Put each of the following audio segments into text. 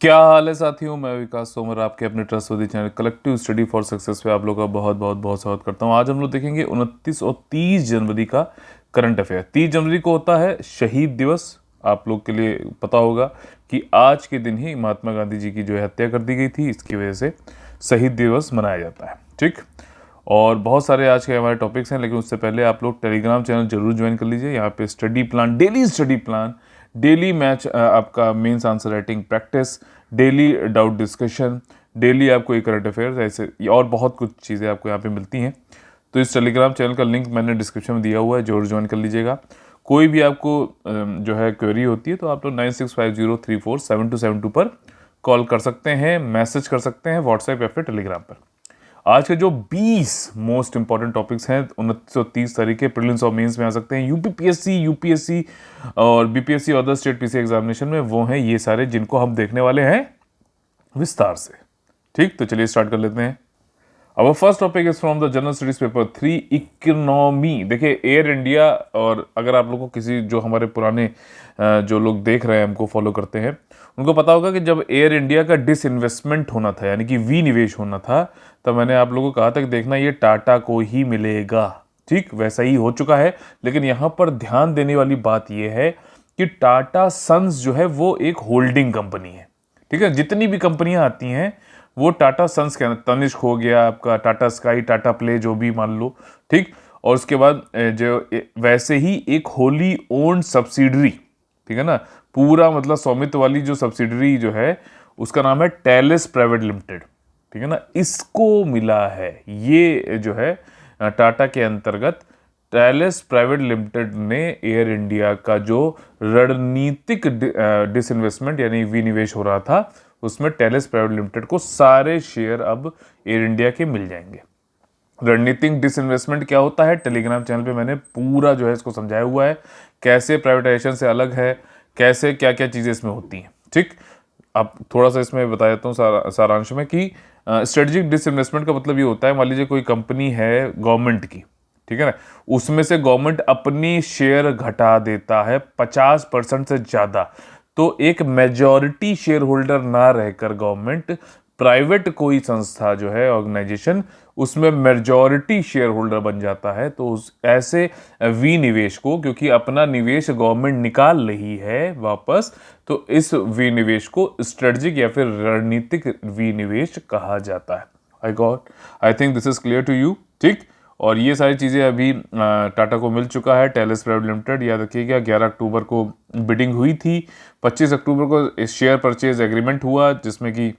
क्या हाल है साथियों। मैं विकास तोमर आपके अपने trustworthy channel collective study for success पे आप लोग का बहुत बहुत बहुत स्वागत करता हूं। आज हम लोग देखेंगे 29 और 30 जनवरी का करंट अफेयर। 30 जनवरी को होता है शहीद दिवस। आप लोग के लिए पता होगा कि आज के दिन ही महात्मा गांधी जी की जो है हत्या कर दी गई थी, इसकी वजह से शहीद दिवस मनाया जाता है। ठीक, और बहुत सारे आज के हमारे टॉपिक्स हैं, लेकिन उससे पहले आप लोग टेलीग्राम चैनल जरूर ज्वाइन कर लीजिए। यहाँ पे study plan, daily study plan, daily match आपका mains answer writing practice, daily doubt discussion, daily आपको एक करंट अफेयर्स, ऐसे और बहुत कुछ चीज़ें आपको यहाँ पे मिलती हैं। तो इस टेलीग्राम चैनल का लिंक मैंने डिस्क्रिप्शन में दिया हुआ है, जरूर ज्वाइन कर लीजिएगा। कोई भी आपको जो है क्वेरी होती है तो आप लोग 9650347272 पर कॉल कर सकते हैं, मैसेज कर सकते हैं व्हाट्सएप या फिर टेलीग्राम पर। आज के जो 20 मोस्ट इंपॉर्टेंट टॉपिक्स हैं 2930 तरीके प्रीलिम्स और मेंस में आ सकते हैं, यूपीपीएससी, यूपीएससी और बीपीएससी और अदर स्टेट पीसी एग्जामिनेशन में, वो हैं ये सारे जिनको हम देखने वाले हैं विस्तार से। ठीक, तो चलिए स्टार्ट कर लेते हैं। अब first topic is from the general studies paper 3 economy. देखिए एयर इंडिया, और अगर आप लोगों को किसी जो हमारे पुराने जो लोग देख रहे हैं, हमको फॉलो करते हैं, उनको पता होगा कि जब एयर इंडिया का डिसइन्वेस्टमेंट होना था, यानी कि विनिवेश होना था, तब मैंने आप लोगों को कहा था कि देखना ये टाटा को ही मिलेगा। ठीक, वैसा ही हो चुका है। लेकिन यहाँ पर ध्यान देने वाली बात यह है कि टाटा सन्स जो है वो एक होल्डिंग कंपनी है। ठीक है, जितनी भी कंपनियां आती हैं वो टाटा सन्स के अंदर, तनिष्क हो गया आपका, टाटा स्काई, टाटा प्ले, जो भी मान लो। ठीक, और उसके बाद जो वैसे ही एक होली ओन्ड सब्सिडरी, ठीक है ना, पूरा मतलब स्वामित्व वाली जो सब्सिडरी जो है उसका नाम है टेलिस प्राइवेट लिमिटेड। ठीक है ना, इसको मिला है ये जो है टाटा के अंतर्गत टेलिस प्राइवेट लिमिटेड ने एयर इंडिया का जो रणनीतिक डिसइन्वेस्टमेंट यानी विनिवेश हो रहा था, उसमें टेलिस प्राइवेट लिमिटेड को सारे शेयर अब एयर इंडिया के मिल जाएंगे। रणनीतिक डिसइन्वेस्टमेंट क्या होता है, टेलीग्राम चैनल पे मैंने पूरा जो है इसको समझाया हुआ है, कैसे प्राइवेटाइजेशन से अलग है, कैसे क्या क्या चीज़ें इसमें होती हैं। ठीक, अब थोड़ा सा इसमें बता देता हूँ सारांश में कि स्ट्रेटेजिक डिसइन्वेस्टमेंट का मतलब ये होता है, मान लीजिए कोई कंपनी है गवर्नमेंट की, ठीक है ना, उसमें से गवर्नमेंट अपनी शेयर घटा देता है 50% से ज़्यादा, तो एक मेजॉरिटी शेयर होल्डर ना रहकर गवर्नमेंट प्राइवेट कोई संस्था जो है, ऑर्गेनाइजेशन, उसमें मेजॉरिटी शेयर होल्डर बन जाता है। तो उस ऐसे विनिवेश को, क्योंकि अपना निवेश गवर्नमेंट निकाल रही है वापस, तो इस विनिवेश को स्ट्रेटजिक या फिर रणनीतिक विनिवेश कहा जाता है। I think this is clear to you. ठीक, और ये सारी चीज़ें अभी टाटा को मिल चुका है। टेलिस प्राइवेट लिमिटेड, याद रखिएगा 11 अक्टूबर को बिडिंग हुई थी, 25 अक्टूबर को शेयर परचेज एग्रीमेंट हुआ, जिसमें कि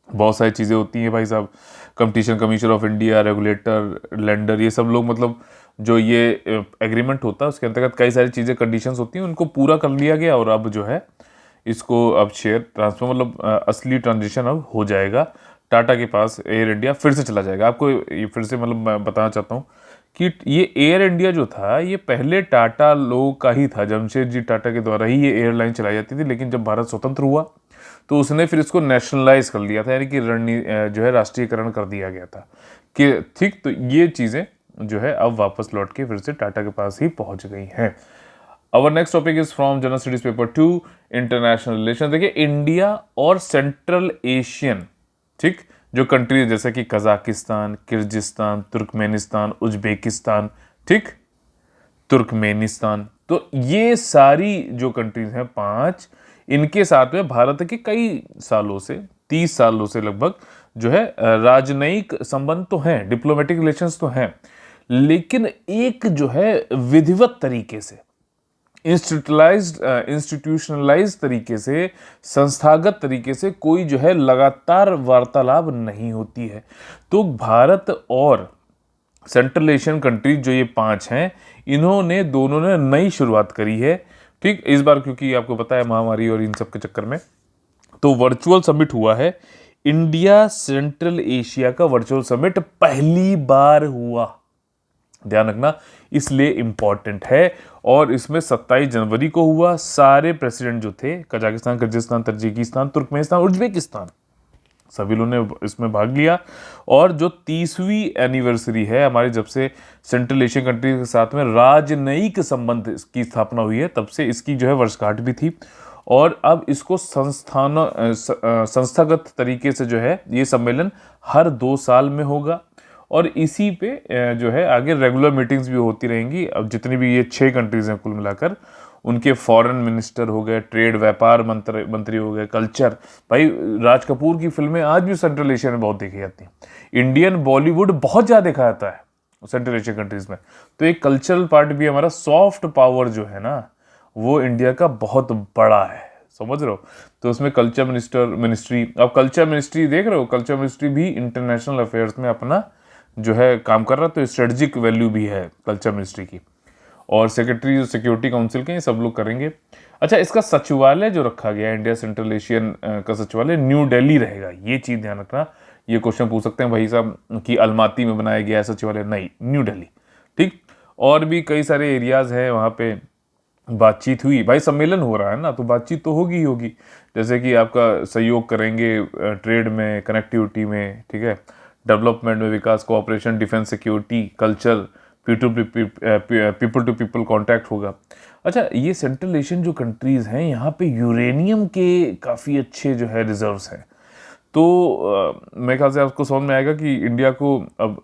बहुत सारी चीज़ें होती हैं भाई साहब, competition commission of India, regulator, lender, ये सब लोग, मतलब जो ये एग्रीमेंट होता है उसके अंतर्गत कई सारी चीज़ें, कंडीशंस होती हैं, उनको पूरा कर लिया गया और अब जो है इसको अब शेयर ट्रांसफर, मतलब असली ट्रांजिशन अब हो जाएगा, टाटा के पास एयर इंडिया फिर से चला जाएगा। आपको ये फिर से मतलब मैं बताना चाहता हूँ कि ये एयर इंडिया जो था ये पहले टाटा लोगों का ही था, जमशेदजी टाटा के द्वारा ही ये एयरलाइन चलाई जाती थी। लेकिन जब भारत स्वतंत्र हुआ तो उसने फिर इसको नेशनलाइज कर लिया था, यानी कि जो है राष्ट्रीयकरण कर दिया गया था कि ठीक, तो ये चीज़ें जो है अब वापस लौट के फिर से टाटा के पास ही पहुंच गई हैं। Our next topic is from general studies paper 2 international relation. देखिए इंडिया और सेंट्रल एशियन, ठीक, जो कंट्रीज जैसे कि कजाकिस्तान, किर्गिस्तान, तुर्कमेनिस्तान, उज्बेकिस्तान, ठीक, तुर्कमेनिस्तान, तो ये सारी जो कंट्रीज हैं 5, इनके साथ में भारत के कई सालों से, 30 सालों से लगभग जो है राजनयिक संबंध तो हैं, डिप्लोमेटिक रिलेशंस तो हैं, लेकिन एक जो है विधिवत तरीके से, इंस्टीट्यूशनलाइज तरीके से, संस्थागत तरीके से कोई जो है लगातार वार्तालाप नहीं होती है। तो भारत और सेंट्रल एशियन कंट्रीज जो ये 5 हैं, इन्होंने दोनों ने नई शुरुआत करी है। ठीक, इस बार क्योंकि आपको पता है महामारी और इन सब के चक्कर में, तो वर्चुअल समिट हुआ है। इंडिया सेंट्रल एशिया का वर्चुअल समिट पहली बार हुआ, ध्यान रखना, इसलिए इंपॉर्टेंट है। और इसमें 27 जनवरी को हुआ। सारे प्रेसिडेंट जो थे, Kazakhstan, Kyrgyzstan, Tajikistan, Turkmenistan, Uzbekistan, सभी लोगों ने इसमें भाग लिया। और जो 30वीं एनिवर्सरी है हमारे, जब से सेंट्रल एशियन कंट्रीज के साथ में राजनयिक संबंध की स्थापना हुई है, तब से इसकी जो है वर्षगांठ भी थी। और अब इसको संस्थागत तरीके से जो है ये सम्मेलन हर 2 साल में होगा और इसी पे जो है आगे रेगुलर मीटिंग्स भी होती रहेंगी। अब जितनी भी ये 6 कंट्रीज हैं कुल मिलाकर, उनके फॉरेन मिनिस्टर हो गए, ट्रेड व्यापार मंत्री हो गए, कल्चर, भाई राज कपूर की फिल्में आज भी सेंट्रल एशिया में बहुत देखी जाती हैं। इंडियन बॉलीवुड बहुत ज़्यादा देखा जाता है सेंट्रल एशिया कंट्रीज में। तो एक कल्चरल पार्ट भी हमारा, सॉफ्ट पावर जो है ना वो इंडिया का बहुत बड़ा है, समझ रहे हो। तो उसमें कल्चर मिनिस्ट्री, अब कल्चर मिनिस्ट्री देख रहे हो, कल्चर मिनिस्ट्री भी इंटरनेशनल अफेयर्स में अपना जो है काम कर रहा है, तो स्ट्रेटजिक वैल्यू भी है कल्चर मिनिस्ट्री की। और सेक्रेटरी जो सिक्योरिटी काउंसिल के, ये सब लोग करेंगे। अच्छा, इसका सचिवालय जो रखा गया है, इंडिया सेंट्रल एशियन का सचिवालय न्यू दिल्ली रहेगा, ये चीज़ ध्यान रखना। ये क्वेश्चन पूछ सकते हैं भाई साहब कि अलमाती में बनाया गया है सचिवालय, नहीं, न्यू दिल्ली, ठीक। और भी कई सारे एरियाज़ हैं वहाँ पे बातचीत हुई, भाई सम्मेलन हो रहा है ना तो बातचीत तो होगी ही होगी। जैसे कि आपका सहयोग करेंगे ट्रेड में, कनेक्टिविटी में, ठीक है, डेवलपमेंट में, विकास, cooperation, defence, security, culture, people to people contact होगा। अच्छा, ये सेंट्रल एशियन जो कंट्रीज़ हैं यहाँ पे यूरेनियम के काफ़ी अच्छे जो है रिजर्व्स हैं। तो मेरे ख्याल से आपको समझ में आएगा कि इंडिया को अब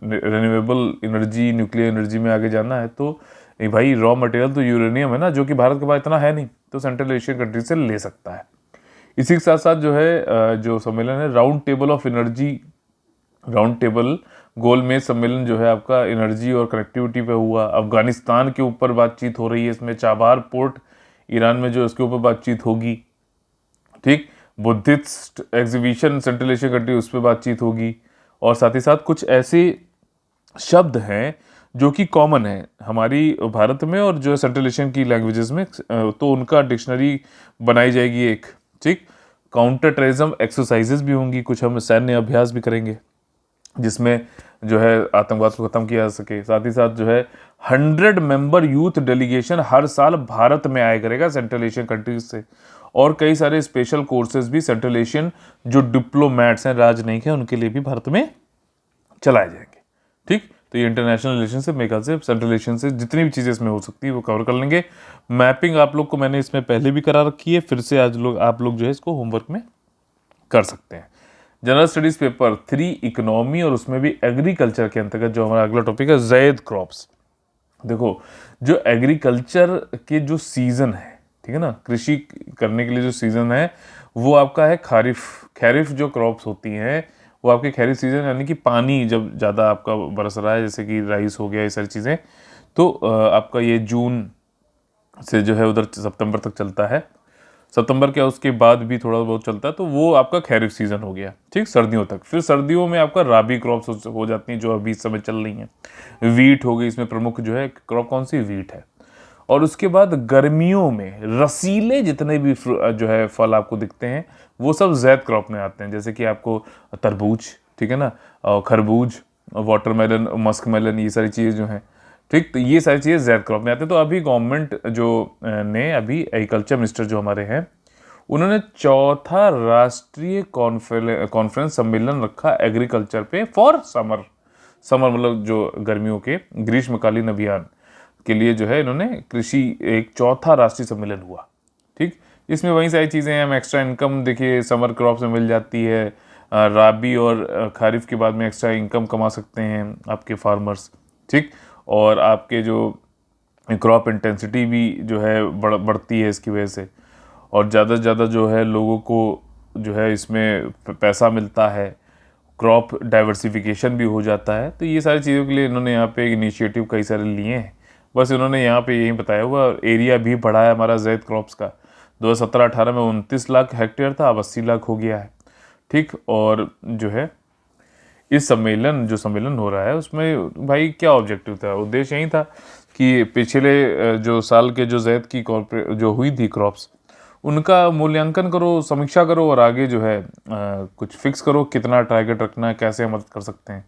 रिन्यूएबल एनर्जी, न्यूक्लियर एनर्जी में आगे जाना है, तो भाई रॉ मटेरियल तो यूरेनियम है ना, जो कि भारत के पास इतना है नहीं, तो सेंट्रल एशियन कंट्री से ले सकता है। इसी के साथ साथ जो है जो सम्मेलन है round table of energy, round table गोलमेज सम्मेलन जो है आपका एनर्जी और कनेक्टिविटी पे हुआ। अफगानिस्तान के ऊपर बातचीत हो रही है इसमें, चाबार पोर्ट ईरान में जो इसके ऊपर बातचीत होगी, ठीक। Buddhist exhibition central Asia country, उस पर बातचीत होगी। और साथ ही साथ कुछ ऐसे शब्द हैं जो कि कॉमन है हमारी भारत में और जो सेंट्रल एशियन की लैंग्वेजेस में, तो उनका डिक्शनरी बनाई जाएगी एक, ठीक। काउंटर टेररिज्म एक्सरसाइजेज भी होंगी, कुछ हम सैन्य अभ्यास भी करेंगे जिसमें जो है आतंकवाद को खत्म किया जा सके। साथ ही साथ जो है 100 मेंबर यूथ डेलीगेशन हर साल भारत में आया करेगा सेंट्रल एशियन कंट्रीज से। और कई सारे स्पेशल कोर्सेज भी सेंट्रल एशियन जो डिप्लोमैट्स हैं, राजनयिक हैं, उनके लिए भी भारत में चलाए जाएंगे, ठीक। तो ये इंटरनेशनल रिलेशनशिप मेरे ख्याल से सेंट्रल एशियन से जितनी भी चीज़ें इसमें हो सकती है वो कवर कर लेंगे। मैपिंग आप लोग को मैंने इसमें पहले भी करा रखी है, फिर से आज आप लोग जो है इसको होमवर्क में कर सकते हैं। जनरल स्टडीज पेपर 3 इकोनॉमी और उसमें भी एग्रीकल्चर के अंतर्गत जो हमारा अगला टॉपिक है ज़ैद क्रॉप्स। देखो, जो एग्रीकल्चर के जो सीज़न है, ठीक है ना, कृषि करने के लिए जो सीज़न है वो आपका है खरीफ। खरीफ जो क्रॉप्स होती हैं वो आपके खरीफ सीज़न, यानी कि पानी जब ज़्यादा आपका बरस रहा है, जैसे कि राइस हो गया, ये सारी चीज़ें, तो आपका ये जून से जो है उधर सितंबर तक चलता है। सितंबर क्या उसके बाद भी थोड़ा बहुत चलता है, तो वो आपका खरीफ सीज़न हो गया, ठीक, सर्दियों तक। फिर सर्दियों में आपका राबी क्रॉप्स हो जाती हैं जो अभी इस समय चल रही हैं। वीट हो गई, इसमें प्रमुख जो है क्रॉप कौन सी, वीट है। और उसके बाद गर्मियों में रसीले जितने भी जो है फल आपको दिखते हैं वो सब ज़ैद क्रॉप में आते हैं, जैसे कि आपको तरबूज, ठीक है ना, खरबूज, वाटरमेलन, मस्क मेलन, ये सारी चीज़ें जो हैं, ठीक। तो ये सारी चीज़ें ज़ैद क्रॉप में आते हैं। तो अभी गवर्नमेंट जो ने अभी एग्रीकल्चर मिनिस्टर जो हमारे हैं, उन्होंने चौथा राष्ट्रीय कॉन्फ्रेंस सम्मेलन रखा एग्रीकल्चर पे फॉर समर। समर मतलब जो गर्मियों के ग्रीष्मकालीन अभियान के लिए जो है इन्होंने कृषि एक चौथा राष्ट्रीय सम्मेलन हुआ, ठीक। इसमें वही सारी चीज़ें हैं, हम एक्स्ट्रा इनकम देखिए समर क्रॉप में मिल जाती है, राबी और खरीफ के बाद में एक्स्ट्रा इनकम कमा सकते हैं आपके फार्मर्स, ठीक। और आपके जो क्रॉप इंटेंसिटी भी जो है बढ़ती है इसकी वजह से, और ज़्यादा से ज़्यादा जो है लोगों को जो है इसमें पैसा मिलता है, क्रॉप डाइवर्सिफिकेशन भी हो जाता है। तो ये सारी चीज़ों के लिए इन्होंने यहाँ पे इनिशिएटिव कई सारे लिए हैं। बस इन्होंने यहाँ पे यही बताया हुआ, एरिया भी बढ़ा है हमारा ज़ैद क्रॉप्स का। 2017-18 में 29 लाख हेक्टेयर था, अब 80 लाख हो गया है, ठीक। और जो है इस जो सम्मेलन हो रहा है उसमें भाई क्या ऑब्जेक्टिव था, उद्देश्य यही था कि पिछले जो साल के जो ज़ैद की जो हुई थी क्रॉप्स, उनका मूल्यांकन करो, समीक्षा करो और आगे जो है कुछ फिक्स करो, कितना टारगेट रखना है, कैसे मदद कर सकते हैं।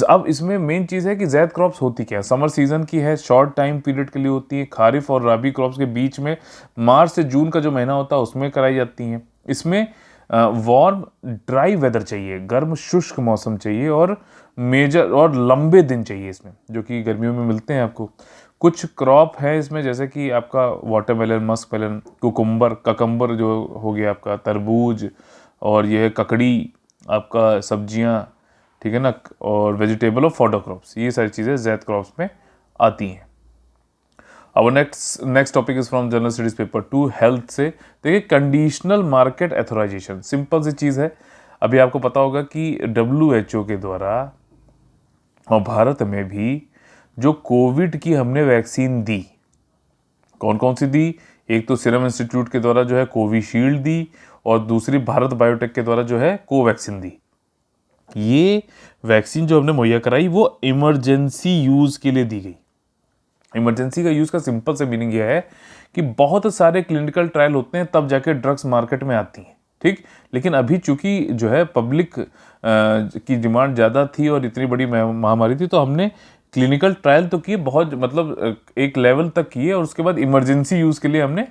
अब इसमें मेन चीज़ है कि ज़ैद क्रॉप्स होती क्या है, समर सीजन की है, शॉर्ट टाइम पीरियड के लिए होती है। खारिफ और राबी क्रॉप्स के बीच में मार्च से जून का जो महीना होता है उसमें कराई जाती हैं। इसमें वार्म ड्राई वेदर चाहिए, गर्म शुष्क मौसम चाहिए, और मेजर और लंबे दिन चाहिए इसमें, जो कि गर्मियों में मिलते हैं आपको। कुछ क्रॉप है इसमें, जैसे कि आपका watermelon, musk melon, cucumber, cucumber जो हो गया आपका, तरबूज, और ये है ककड़ी, आपका सब्जियां, ठीक है ना, और वेजिटेबल और फॉडर क्रॉप्स, ये सारी चीज़ें ज़ैद क्रॉप्स में आती हैं। अब next topic is from general studies paper 2 health से। देखिए कंडीशनल मार्केट एथोराइजेशन, सिंपल सी चीज़ है। अभी आपको पता होगा कि WHO के द्वारा और भारत में भी जो कोविड की हमने वैक्सीन दी, कौन कौन सी दी? एक तो सीरम इंस्टीट्यूट के द्वारा जो है कोविशील्ड दी, और दूसरी भारत बायोटेक के द्वारा जो है कोवैक्सीन दी। ये वैक्सीन जो हमने मुहैया कराई वो इमरजेंसी यूज के लिए दी गई। इमरजेंसी का यूज का सिंपल से मीनिंग यह है कि बहुत सारे क्लिनिकल ट्रायल होते हैं तब जाके ड्रग्स मार्केट में आती हैं, ठीक। लेकिन अभी चूंकि जो है पब्लिक की डिमांड ज़्यादा थी और इतनी बड़ी महामारी थी, तो हमने क्लिनिकल ट्रायल तो किए, बहुत मतलब एक लेवल तक किए, और उसके बाद इमरजेंसी यूज़ के लिए हमने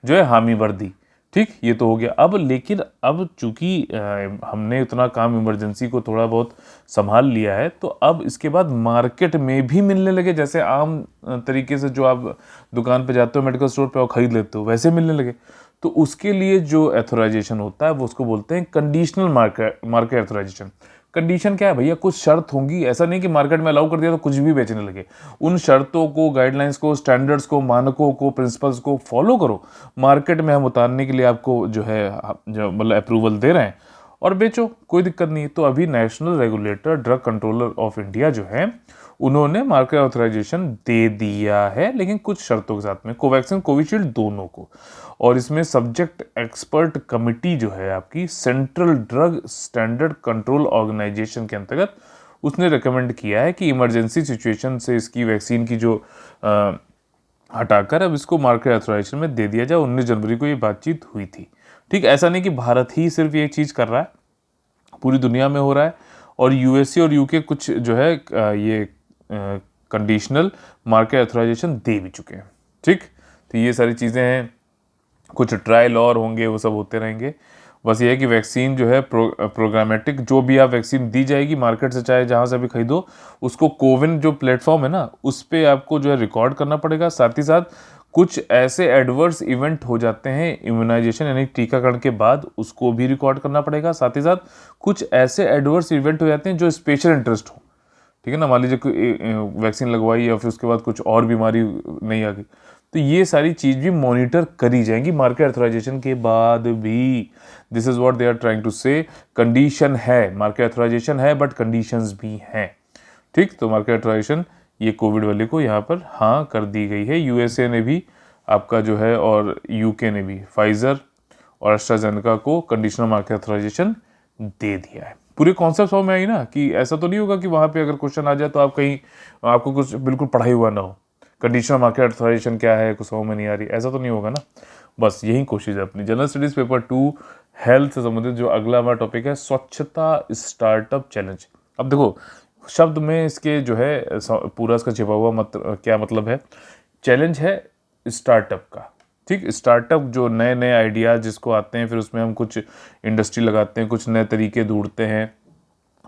जो है हामी भर दी, ठीक। ये तो हो गया। अब लेकिन अब चूंकि हमने उतना काम इमरजेंसी को थोड़ा बहुत संभाल लिया है, तो अब इसके बाद मार्केट में भी मिलने लगे, जैसे आम तरीके से जो आप दुकान पे जाते हो मेडिकल स्टोर पे और खरीद लेते हो, वैसे मिलने लगे। तो उसके लिए जो एथोराइजेशन होता है वो उसको बोलते हैं कंडीशनल मार्केट एथोराइजेशन। कंडीशन क्या है भैया? कुछ शर्त होंगी, ऐसा नहीं कि मार्केट में अलाउ कर दिया तो कुछ भी बेचने लगे। उन शर्तों को, गाइडलाइंस को, स्टैंडर्ड्स को, मानकों को, प्रिंसिपल्स को फॉलो करो। मार्केट में हम उतारने के लिए आपको जो है जो मतलब अप्रूवल दे रहे हैं, और बेचो, कोई दिक्कत नहीं। तो अभी national regulator drug controller of India जो है, उन्होंने मार्केट ऑथराइजेशन दे दिया है, लेकिन कुछ शर्तों के साथ में, कोवैक्सीन कोविशील्ड दोनों को। और इसमें सब्जेक्ट एक्सपर्ट कमिटी जो है आपकी Central Drug Standard Control Organisation के अंतर्गत, उसने रिकमेंड किया है कि इमरजेंसी सिचुएशन से इसकी वैक्सीन की जो हटाकर अब इसको मार्केट ऑथराइजेशन में दे दिया जाए। 19 जनवरी को ये बातचीत हुई थी, ठीक। ऐसा नहीं कि भारत ही सिर्फ ये चीज़ कर रहा है, पूरी दुनिया में हो रहा है, और USA और UK कुछ जो है ये कंडीशनल मार्केट ऑथराइजेशन दे भी चुके हैं, ठीक। तो ये सारी चीज़ें हैं, कुछ ट्रायल और होंगे, वो सब होते रहेंगे। बस ये है कि वैक्सीन जो है प्रोग्रामेटिक, जो भी आप वैक्सीन दी जाएगी मार्केट से, चाहे जहाँ से भी खरीदो, उसको कोविन जो प्लेटफॉर्म है ना, उस पर आपको जो है रिकॉर्ड करना पड़ेगा। साथ ही साथ कुछ ऐसे एडवर्स इवेंट हो जाते हैं इम्यूनाइजेशन यानी टीकाकरण के बाद, उसको भी रिकॉर्ड करना पड़ेगा। साथ ही साथ कुछ ऐसे एडवर्स इवेंट हो जाते हैं जो स्पेशल इंटरेस्ट हो, ठीक है ना। मान लीजिए कोई वैक्सीन लगवाई या फिर उसके बाद कुछ और बीमारी नहीं आ गई, तो ये सारी चीज़ भी मॉनिटर करी जाएंगी मार्केट ऑथराइजेशन के बाद भी। This is what they are trying to say. Condition है, मार्केट ऑथराइजेशन है बट कंडीशंस भी हैं, ठीक। तो मार्केट ऑथराइजेशन ये कोविड वाले को यहाँ पर हाँ कर दी गई है। USA ने भी आपका जो है, और UK ने भी फाइजर और एस्ट्राजेनेका को कंडीशनल मार्केट ऑथराइजेशन दे दिया है। पूरी कॉन्सेप्ट समझ में आई ना, कि ऐसा तो नहीं होगा कि वहाँ पे अगर क्वेश्चन आ जाए तो आप कहीं आपको कुछ बिल्कुल पढ़ाई हुआ ना हो, कंडीशनल मार्केट ऑथराइजेशन क्या है कुछ समझ में नहीं आ रही, ऐसा तो नहीं होगा ना। बस यही कोशिश है अपनी। जनरल स्टडीज पेपर 2 हेल्थ से संबंधित जो अगला हमारा टॉपिक है, स्वच्छता स्टार्टअप चैलेंज। अब देखो शब्द में इसके जो है पूरा इसका छिपा हुआ क्या मतलब है। चैलेंज है स्टार्टअप का, ठीक। स्टार्टअप जो नए नए आइडियाज़ जिसको आते हैं, फिर उसमें हम कुछ इंडस्ट्री लगाते हैं, कुछ नए तरीके ढूंढते हैं,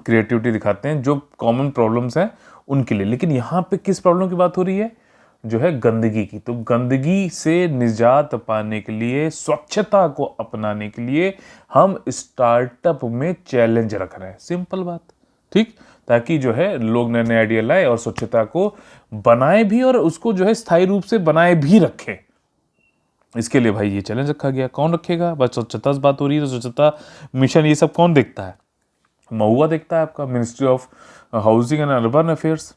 क्रिएटिविटी दिखाते हैं, जो कॉमन प्रॉब्लम्स हैं उनके लिए। लेकिन यहाँ पे किस प्रॉब्लम की बात हो रही है? जो है गंदगी की। तो गंदगी से निजात पाने के लिए, स्वच्छता को अपनाने के लिए हम स्टार्टअप में चैलेंज रख रहे हैं, सिंपल बात, ठीक। ताकि जो है लोग नए नए आइडिया लाए और स्वच्छता को बनाए भी, और उसको जो है स्थायी रूप से बनाए भी रखें। इसके लिए भाई ये चैलेंज रखा गया। कौन रखेगा? बस स्वच्छता से बात हो रही है तो स्वच्छता मिशन ये सब कौन देखता है? महुआ देखता है, आपका Ministry of housing and urban affairs.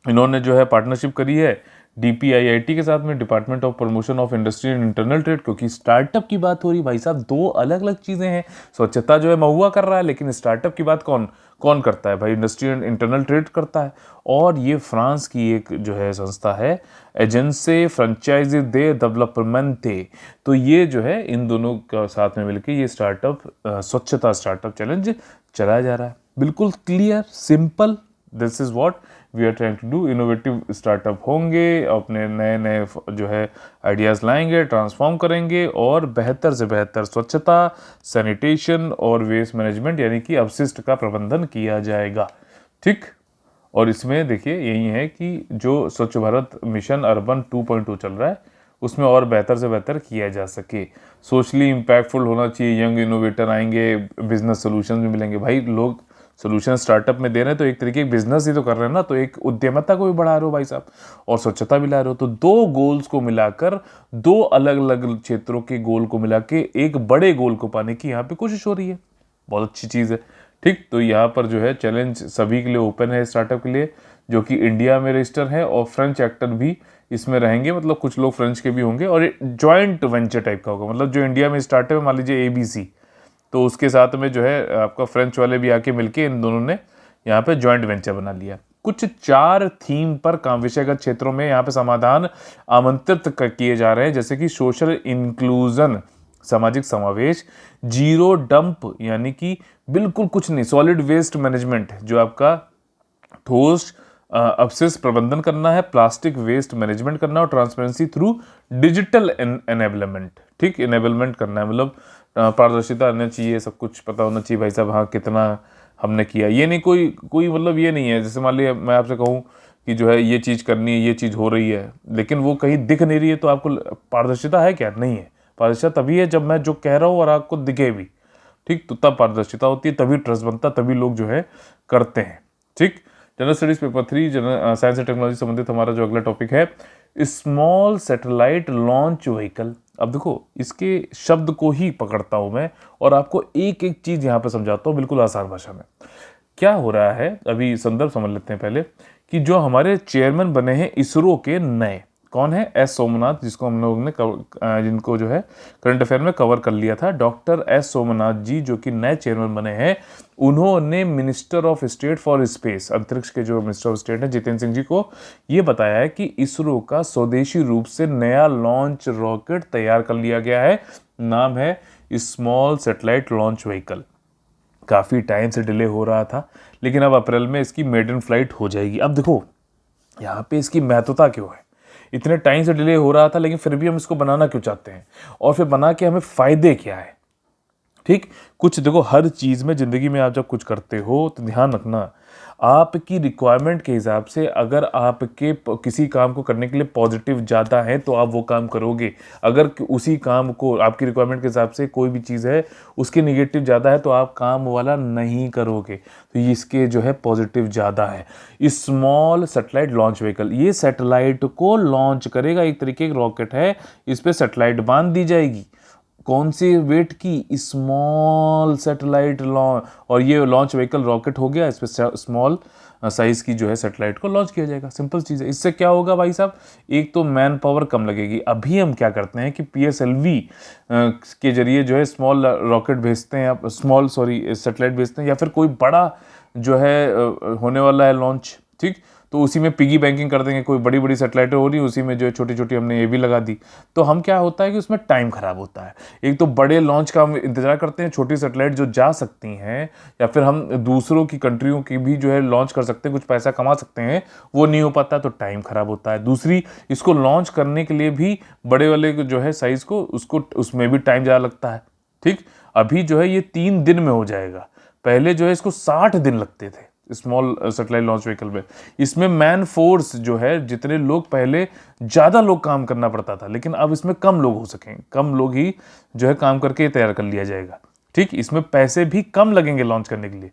इन्होंने जो है पार्टनरशिप करी है DPIIT के साथ में, department of promotion of industry and internal trade, क्योंकि स्टार्टअप की बात हो रही भाई साहब। दो अलग अलग चीज़ें हैं। स्वच्छता जो है महुआ कर रहा है, लेकिन स्टार्टअप की बात कौन कौन करता है भाई? इंडस्ट्री एंड इंटरनल ट्रेड करता है। और ये फ्रांस की एक जो है संस्था है, एजेंसे फ्रेंचाइज दे डेवलपमेंटे। तो ये जो है इन दोनों का साथ में मिलकर ये स्टार्टअप स्वच्छता स्टार्टअप चैलेंज चलाया जा रहा है। बिल्कुल clear, simple, this is what we are trying to do. Innovative startup होंगे, अपने नए नए जो है आइडियाज़ लाएंगे, ट्रांसफॉर्म करेंगे, और बेहतर से बेहतर स्वच्छता, सैनिटेशन और वेस्ट मैनेजमेंट यानी कि अपशिष्ट का प्रबंधन किया जाएगा, ठीक। और इसमें देखिए यही है कि जो स्वच्छ भारत मिशन अर्बन 2.2 चल रहा है उसमें और बेहतर से बेहतर किया जा सके। सोशली इम्पैक्टफुल होना चाहिए, यंग इनोवेटर आएंगे, बिजनेस सोल्यूशन भी मिलेंगे। भाई लोग सोल्यूशन स्टार्टअप में दे रहे हैं तो एक तरीके बिजनेस ही तो कर रहे हैं ना, तो एक उद्यमता को भी बढ़ा रहे हो भाई साहब और स्वच्छता भी ला रहे हो। तो दो गोल्स को मिलाकर, दो अलग अलग क्षेत्रों के गोल को मिला के एक बड़े गोल को पाने की यहाँ पे कोशिश हो रही है। बहुत अच्छी चीज़ है। ठीक, तो यहाँ पर जो है चैलेंज सभी के लिए ओपन है स्टार्टअप के लिए, जो कि इंडिया में रजिस्टर है, और फ्रेंच एक्टर भी इसमें रहेंगे, मतलब कुछ लोग फ्रेंच के भी होंगे, और जॉइंट वेंचर टाइप का होगा। मतलब जो इंडिया में स्टार्टअप है, मान लीजिए ABC, तो उसके साथ में जो है आपका फ्रेंच वाले भी आके मिलके इन दोनों ने यहाँ पे जॉइंट वेंचर बना लिया। कुछ 4 थीम पर काम, विषयगत क्षेत्रों में यहाँ पे समाधान आमंत्रित किए जा रहे हैं, जैसे कि सोशल इंक्लूजन, सामाजिक समावेश, जीरो डंप यानी कि बिल्कुल कुछ नहीं, सॉलिड वेस्ट मैनेजमेंट जो आपका ठोस अपशिष्ट प्रबंधन करना है, प्लास्टिक वेस्ट मैनेजमेंट करना, और ट्रांसपेरेंसी थ्रू डिजिटल एनेबलमेंट। ठीक, एनेबलमेंट करना है, मतलब पारदर्शिता आना चाहिए, सब कुछ पता होना चाहिए भाई साहब, हाँ कितना हमने किया। ये नहीं कोई कोई मतलब ये नहीं है, जैसे मान लिया मैं आपसे कहूँ कि जो है ये चीज़ करनी है, ये चीज़ हो रही है, लेकिन वो कहीं दिख नहीं रही है, तो आपको पारदर्शिता है क्या? नहीं है। पारदर्शिता तभी है जब मैं जो कह रहा हूँ और आपको दिखे भी। ठीक, तो तब पारदर्शिता होती है, तभी ट्रस्ट बनता, तभी लोग जो है करते हैं। ठीक, general studies paper 3 general science and technology संबंधित हमारा जो अगला टॉपिक है, स्मॉल सैटेलाइट लॉन्च व्हीकल। अब देखो इसके शब्द को ही पकड़ता हूं मैं और आपको एक एक चीज यहां पे समझाता हूं बिल्कुल आसान भाषा में। क्या हो रहा है, अभी संदर्भ समझ लेते हैं पहले, कि जो हमारे चेयरमैन बने हैं इसरो के नए, कौन है? एस सोमनाथ, जिसको हम लोगों ने जिनको जो है करंट अफेयर में कवर कर लिया था। डॉक्टर एस सोमनाथ जी जो कि नए चेयरमैन बने हैं, उन्होंने minister of state for space, अंतरिक्ष के जो मिनिस्टर ऑफ स्टेट हैं जितेंद्र सिंह जी को ये बताया है कि इसरो का स्वदेशी रूप से नया लॉन्च रॉकेट तैयार कर लिया गया है। नाम है स्मॉल सैटेलाइट लॉन्च व्हीकल। काफ़ी टाइम से डिले हो रहा था, लेकिन अब अप्रैल में इसकी मेडन फ्लाइट हो जाएगी। अब देखो यहाँ पे इसकी महत्वता क्यों है, इतने टाइम से डिले हो रहा था लेकिन फिर भी हम इसको बनाना क्यों चाहते हैं, और फिर बना के हमें फायदे क्या है। ठीक, कुछ देखो, हर चीज़ में ज़िंदगी में आप जब कुछ करते हो तो ध्यान रखना, आपकी रिक्वायरमेंट के हिसाब से अगर आपके किसी काम को करने के लिए पॉजिटिव ज़्यादा है तो आप वो काम करोगे। अगर उसी काम को आपकी रिक्वायरमेंट के हिसाब से कोई भी चीज़ है उसके निगेटिव ज़्यादा है तो आप काम वाला नहीं करोगे। तो इसके जो है पॉजिटिव ज़्यादा है। स्मॉल सैटेलाइट लॉन्च व्हीकल, ये सैटेलाइट को लॉन्च करेगा, एक तरीके का रॉकेट है, इस पर सैटेलाइट बांध दी जाएगी। कौन सी वेट की? स्मॉल सैटेलाइट लॉन्च, और ये लॉन्च व्हीकल रॉकेट हो गया, इस पर स्मॉल साइज की जो है सैटेलाइट को लॉन्च किया जाएगा। सिंपल चीज़ है। इससे क्या होगा भाई साहब, एक तो मैन पावर कम लगेगी। अभी हम क्या करते हैं कि PSLV के जरिए जो है स्मॉल रॉकेट भेजते हैं, या स्मॉल सैटेलाइट भेजते हैं, या फिर कोई बड़ा जो है होने वाला है लॉन्च। ठीक, तो उसी में पिगी बैंकिंग कर देंगे, कोई बड़ी बड़ी सैटेलाइटें हो रही है उसी में जो है छोटी छोटी हमने ये भी लगा दी। तो हम क्या होता है कि उसमें टाइम खराब होता है। एक तो बड़े लॉन्च का हम इंतजार करते हैं, छोटी सैटेलाइट जो जा सकती हैं, या फिर हम दूसरों की कंट्रियों की भी जो है लॉन्च कर सकते हैं, कुछ पैसा कमा सकते हैं, वो नहीं हो पाता, तो टाइम खराब होता है। दूसरी, इसको लॉन्च करने के लिए भी बड़े वाले जो है साइज को, उसको उसमें भी टाइम ज़्यादा लगता है। ठीक, अभी जो है ये 3 दिन में हो जाएगा, पहले जो है इसको 60 दिन लगते थे स्मॉल सैटेलाइट लॉन्च व्हीकल में। इसमें मैन फोर्स जो है, जितने लोग पहले ज़्यादा लोग काम करना पड़ता था, लेकिन अब इसमें कम लोग हो सकेंगे, कम लोग ही जो है काम करके तैयार कर लिया जाएगा। ठीक, इसमें पैसे भी कम लगेंगे लॉन्च करने के लिए।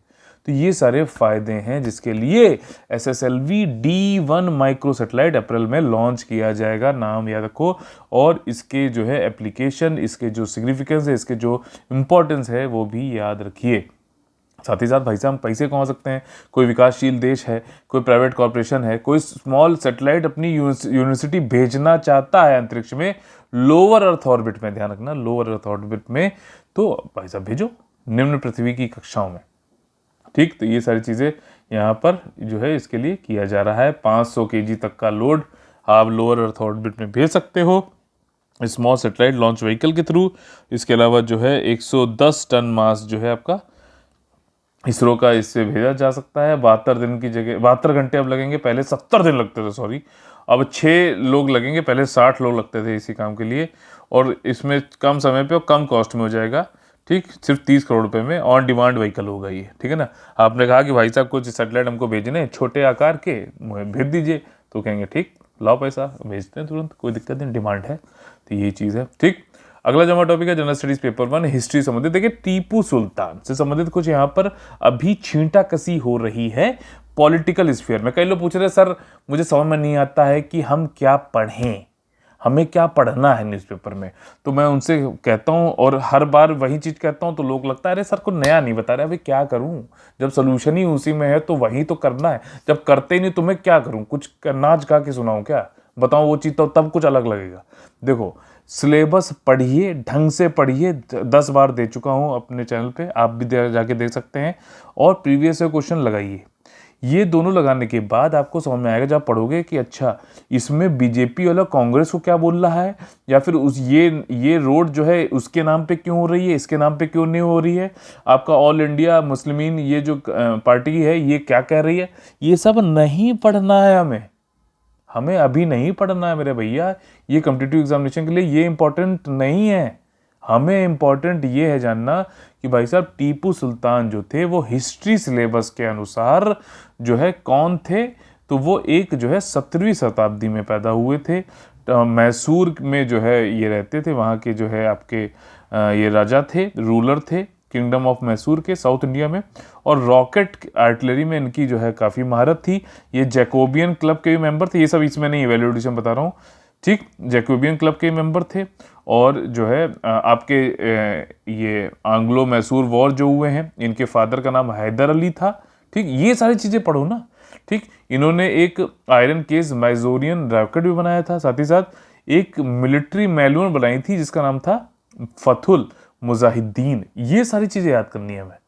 तो ये सारे फायदे हैं जिसके लिए SSLV D1 माइक्रो सैटेलाइट अप्रैल में लॉन्च किया जाएगा। नाम याद रखो, और इसके जो है एप्लीकेशन, इसके जो सिग्निफिकेंस है, इसके जो इंपॉर्टेंस है वो भी याद रखिए। साथ ही साथ भाई साहब हम पैसे कमा सकते हैं। कोई विकासशील देश है, कोई प्राइवेट कॉर्पोरेशन है, कोई स्मॉल सैटेलाइट अपनी यूनिवर्सिटी भेजना चाहता है अंतरिक्ष में, लोअर अर्थ ऑर्बिट में, ध्यान रखना लोअर अर्थ ऑर्बिट में, तो भाई साहब भेजो निम्न पृथ्वी की कक्षाओं में। ठीक, तो ये सारी चीज़ें यहाँ पर जो है इसके लिए किया जा रहा है। 500 kg तक का लोड आप लोअर अर्थ ऑर्बिट में भेज सकते हो स्मॉल सैटेलाइट लॉन्च व्हीकल के थ्रू। इसके अलावा जो है 110 टन मास जो है आपका इसरो का इससे भेजा जा सकता है। 72 दिन की जगह 72 घंटे अब लगेंगे, पहले 70 दिन लगते थे, सॉरी, अब 6 लोग लगेंगे, पहले 60 लोग लगते थे इसी काम के लिए, और इसमें कम समय पे और कम कॉस्ट में हो जाएगा। ठीक, सिर्फ 30 करोड़ रुपए में ऑन डिमांड व्हीकल होगा ये, ठीक है ना। आपने कहा कि भाई साहब कुछ सैटेलाइट हमको भेजने हैं छोटे आकार के, मुझे भेज दीजिए, तो कहेंगे ठीक, लाओ पैसा, भेजते हैं तुरंत, कोई दिक्कत नहीं, डिमांड है। तो ये चीज़ है, ठीक। अगला जो हमारा टॉपिक है जनरल स्टडीज पेपर 1 हिस्ट्री संबंधित। देखिए टीपू सुल्तान से संबंधित कुछ यहाँ पर अभी छींटाकसी हो रही है पॉलिटिकल स्फीयर में। कई लोग पूछ रहे हैं सर मुझे समझ में नहीं आता है कि हम क्या पढ़ें, हमें क्या पढ़ना है न्यूज़पेपर में। तो मैं उनसे कहता हूं और हर बार वही चीज़ कहता हूं, तो लोग लगता है अरे सर को नया नहीं बता रहे, अभी क्या करूं, जब सोल्यूशन ही उसी में है तो वही तो करना है, जब करते ही नहीं तो मैं क्या करूं, कुछ नाच गा के सुनाऊं क्या, बताओ वो चीज़ तो तब कुछ अलग लगेगा। देखो सिलेबस पढ़िए, ढंग से पढ़िए, 10 बार दे चुका हूं अपने चैनल पे, आप भी जाके देख सकते हैं, और प्रीवियस क्वेश्चन लगाइए। ये दोनों लगाने के बाद आपको समझ में आएगा जब पढ़ोगे कि अच्छा इसमें बीजेपी वाला कांग्रेस को क्या बोल रहा है, या फिर उस ये रोड जो है उसके नाम पे क्यों हो रही है, इसके नाम पे क्यों नहीं हो रही है, आपका ऑल इंडिया मुस्लिमीन ये जो पार्टी है ये क्या कह रही है। ये सब नहीं पढ़ना है हमें अभी नहीं पढ़ना है मेरे भैया। ये कॉम्पिटिटिव एग्जामिनेशन के लिए ये इंपॉर्टेंट नहीं है। हमें इंपॉर्टेंट ये है जानना कि भाई साहब टीपू सुल्तान जो थे वो हिस्ट्री सिलेबस के अनुसार जो है कौन थे, तो वो एक जो है 17वीं शताब्दी में पैदा हुए थे। मैसूर में जो है ये रहते थे, वहाँ के जो है आपके ये राजा थे, रूलर थे किंगडम ऑफ मैसूर के, साउथ इंडिया में। और रॉकेट आर्टिलरी में इनकी जो है काफ़ी महारत थी। ये जैकोबियन क्लब के भी मेंबर थे, ये सब इसमें नहीं इवैल्यूएशन बता रहा हूँ, ठीक। जैकोबियन क्लब के मेंबर थे। और जो है आपके ये आंग्लो मैसूर वॉर जो हुए हैं, इनके फादर का नाम हैदर अली था, ठीक। ये सारी चीज़ें पढ़ो ना, ठीक। इन्होंने एक आयरन केस मैजोरियन रॉकेट भी बनाया था, साथ ही साथ एक मिलिट्री मैनुअल बनाई थी जिसका नाम था फथुल मुजाहिदीन। ये सारी चीज़ें याद करनी है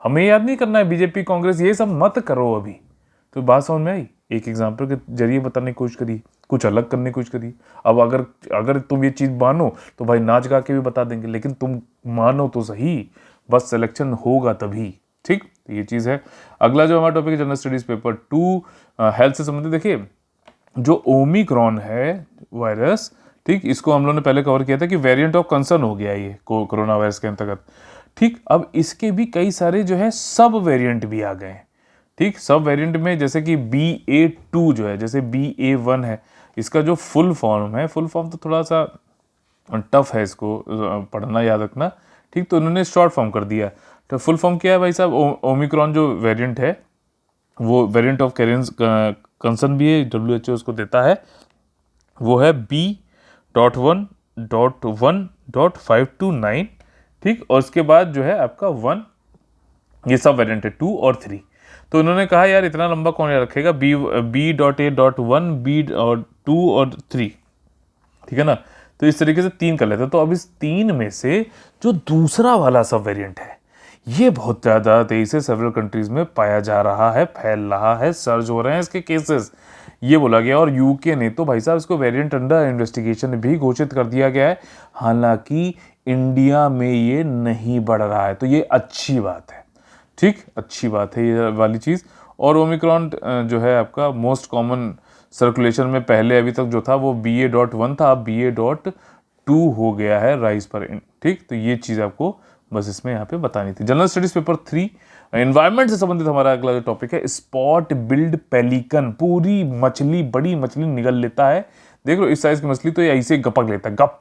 हमें याद नहीं करना है बीजेपी कांग्रेस, ये सब मत करो अभी। तो बात समझ में आई, एक एग्जाम्पल के जरिए बताने की कोशिश करी, कुछ अलग करने की कोशिश करी। अब अगर तुम ये चीज़ मानो तो भाई नाच गा के भी बता देंगे, लेकिन तुम मानो तो सही, बस सिलेक्शन होगा तभी, ठीक। तो ये चीज़ है। अगला जो हमारा टॉपिक है जनरल स्टडीज पेपर 2 हेल्थ से संबंधित। देखिए जो ओमिक्रॉन है वायरस, ठीक, इसको हम लोगों ने पहले कवर किया था कि वेरिएंट ऑफ कंसर्न हो गया ये कोरोना वायरस के अंतर्गत, ठीक। अब इसके भी कई सारे जो है सब वेरिएंट भी आ गए, ठीक। सब वेरिएंट में जैसे कि BA.2 जो है, जैसे BA.1 है, इसका जो फुल फॉर्म है, फुल फॉर्म तो थोड़ा सा टफ है, इसको पढ़ना याद रखना, ठीक। तो उन्होंने शॉर्ट फॉर्म कर दिया। तो फुल फॉर्म क्या है भाई साहब, ओमिक्रॉन जो वेरिएंट है वो वेरिएंट ऑफ कंसर्न भी है, WHO उसको देता है, वो है B.1.1.529, ठीक। और उसके बाद जो है आपका 1, ये सब वेरिएंट है 2 और 3। तो उन्होंने कहा यार इतना लंबा कौन याद रखेगा, B.A.1, B.2 और 3, ठीक है ना। तो इस तरीके से 3 कर लेते हैं। तो अब इस 3 में से जो दूसरा वाला सब वेरिएंट है ये बहुत ज़्यादा तेजी से सेवरल कंट्रीज में पाया जा रहा है, फैल रहा है, सर्ज हो रहे हैं इसके केसेस, ये बोला गया। और यूके ने तो भाई साहब इसको वेरिएंट अंडर इन्वेस्टिगेशन भी घोषित कर दिया गया है। हालांकि इंडिया में ये नहीं बढ़ रहा है, तो ये अच्छी बात है, ठीक, अच्छी बात है ये वाली चीज़। और ओमिक्रॉन जो है आपका मोस्ट कॉमन सर्कुलेशन में पहले अभी तक जो था वो BA.1 था, अब BA.2 हो गया है राइज पर, ठीक। तो ये चीज़ आपको बस इसमें यहाँ पे बतानी थी। जनरल स्टडीज पेपर 3 एनवायरनमेंट से संबंधित हमारा अगला जो टॉपिक है स्पॉट बिल्ड पेलिकन। पूरी मछली, बड़ी मछली निगल लेता है, देख लो इस साइज की मछली तो ये ऐसे गपक लेता है, गप,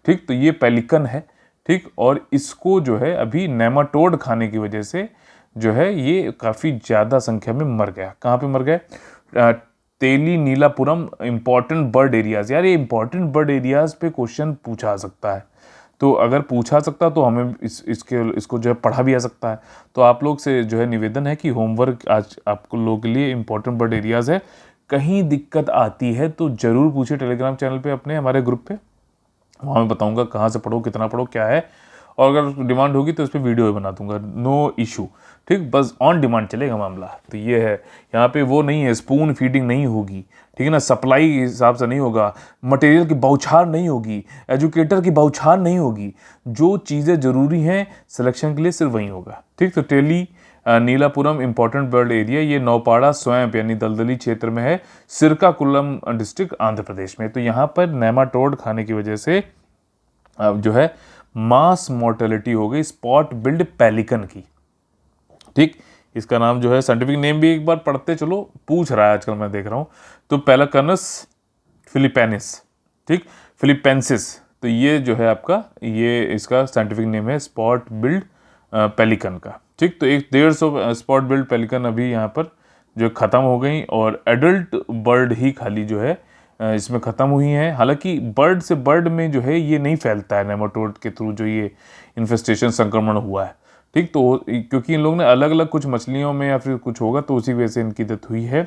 ठीक। तो ये पेलिकन है, ठीक। और इसको जो है अभी नेमाटोड खाने की वजह से जो है ये काफ़ी ज़्यादा संख्या में मर गया। कहाँ पे मर गए, तेली नीलापुरम इंपॉर्टेंट बर्ड एरियाज। यार ये इंपॉर्टेंट बर्ड एरियाज पे क्वेश्चन पूछा आ सकता है, तो अगर पूछा सकता तो हमें इसको जो है पढ़ा भी आ सकता है। तो आप लोग से जो है निवेदन है कि होमवर्क आज आप लोगों के लिए इंपॉर्टेंट बर्ड एरियाज है। कहीं दिक्कत आती है तो ज़रूर पूछिए टेलीग्राम चैनल पे अपने, हमारे ग्रुप पे, वहाँ मैं बताऊँगा कहाँ से पढ़ो, कितना पढ़ो, क्या है। और अगर डिमांड होगी तो इस पर वीडियो भी बना दूंगा, नो इशू, ठीक। बस ऑन डिमांड चलेगा मामला। तो ये है, यहाँ पे वो नहीं है, स्पून फीडिंग नहीं होगी, ठीक है ना, सप्लाई के हिसाब से नहीं होगा, मटेरियल की बौछार नहीं होगी, एजुकेटर की बौछार नहीं होगी। जो चीज़ें ज़रूरी हैं सिलेक्शन के लिए सिर्फ वही होगा, ठीक। तो तेली नीलापुरम इंपॉर्टेंट बर्ड एरिया, ये नौपाड़ा स्वयं यानी दलदली क्षेत्र में है, सिरकाकुलम डिस्ट्रिक्ट आंध्र प्रदेश में। तो यहाँ पर नेमाटोड खाने की वजह से जो है मास मोर्टेलिटी हो गई स्पॉट बिल्ड पेलिकन की। ठीक, इसका नाम जो है साइंटिफिक नेम भी एक बार पढ़ते चलो, पूछ रहा है आजकल मैं देख रहा हूँ। तो पेलिकनस फिलिपेनिस, ठीक, फिलिपेंसिस, तो ये जो है आपका, ये इसका साइंटिफिक नेम है स्पॉट बिल्ड पेलिकन का। ठीक, तो 150 स्पॉट बिल्ड पेलिकन अभी यहाँ पर जो ख़त्म हो गई, और एडल्ट बर्ड ही खाली जो है इसमें ख़त्म हुई हैं। हालांकि बर्ड से बर्ड में जो है ये नहीं फैलता है नेमाटोड के थ्रू जो ये इन्फेस्टेशन संक्रमण हुआ है। ठीक, तो क्योंकि इन लोगों ने अलग अलग कुछ मछलियों में या फिर कुछ होगा, तो उसी वजह से इनकी डेथ हुई है।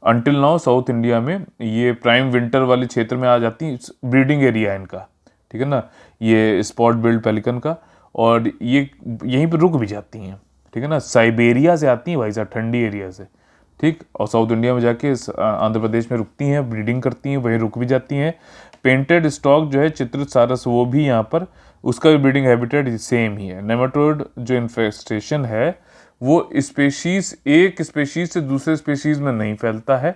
अंटिल नाउ साउथ इंडिया में ये प्राइम विंटर वाले क्षेत्र में आ जाती है, ब्रीडिंग एरिया है इनका, ठीक है ना, ये स्पॉट बिल्ड पेलिकन का, और ये यहीं पर रुक भी जाती हैं, ठीक है ना। साइबेरिया से आती हैं भाई साहब, ठंडी एरिया से, ठीक, और साउथ इंडिया में जाके आंध्र प्रदेश में रुकती हैं, ब्रीडिंग करती हैं, वहीं रुक भी जाती हैं। पेंटेड स्टॉक जो है चित्रित सारस, वो भी यहाँ पर, उसका भी ब्रीडिंग हैबिटेट सेम ही है। नेमाटोड जो इन्फेस्टेशन है वो स्पेशीज, एक स्पेशीज से दूसरे स्पेशीज में नहीं फैलता है,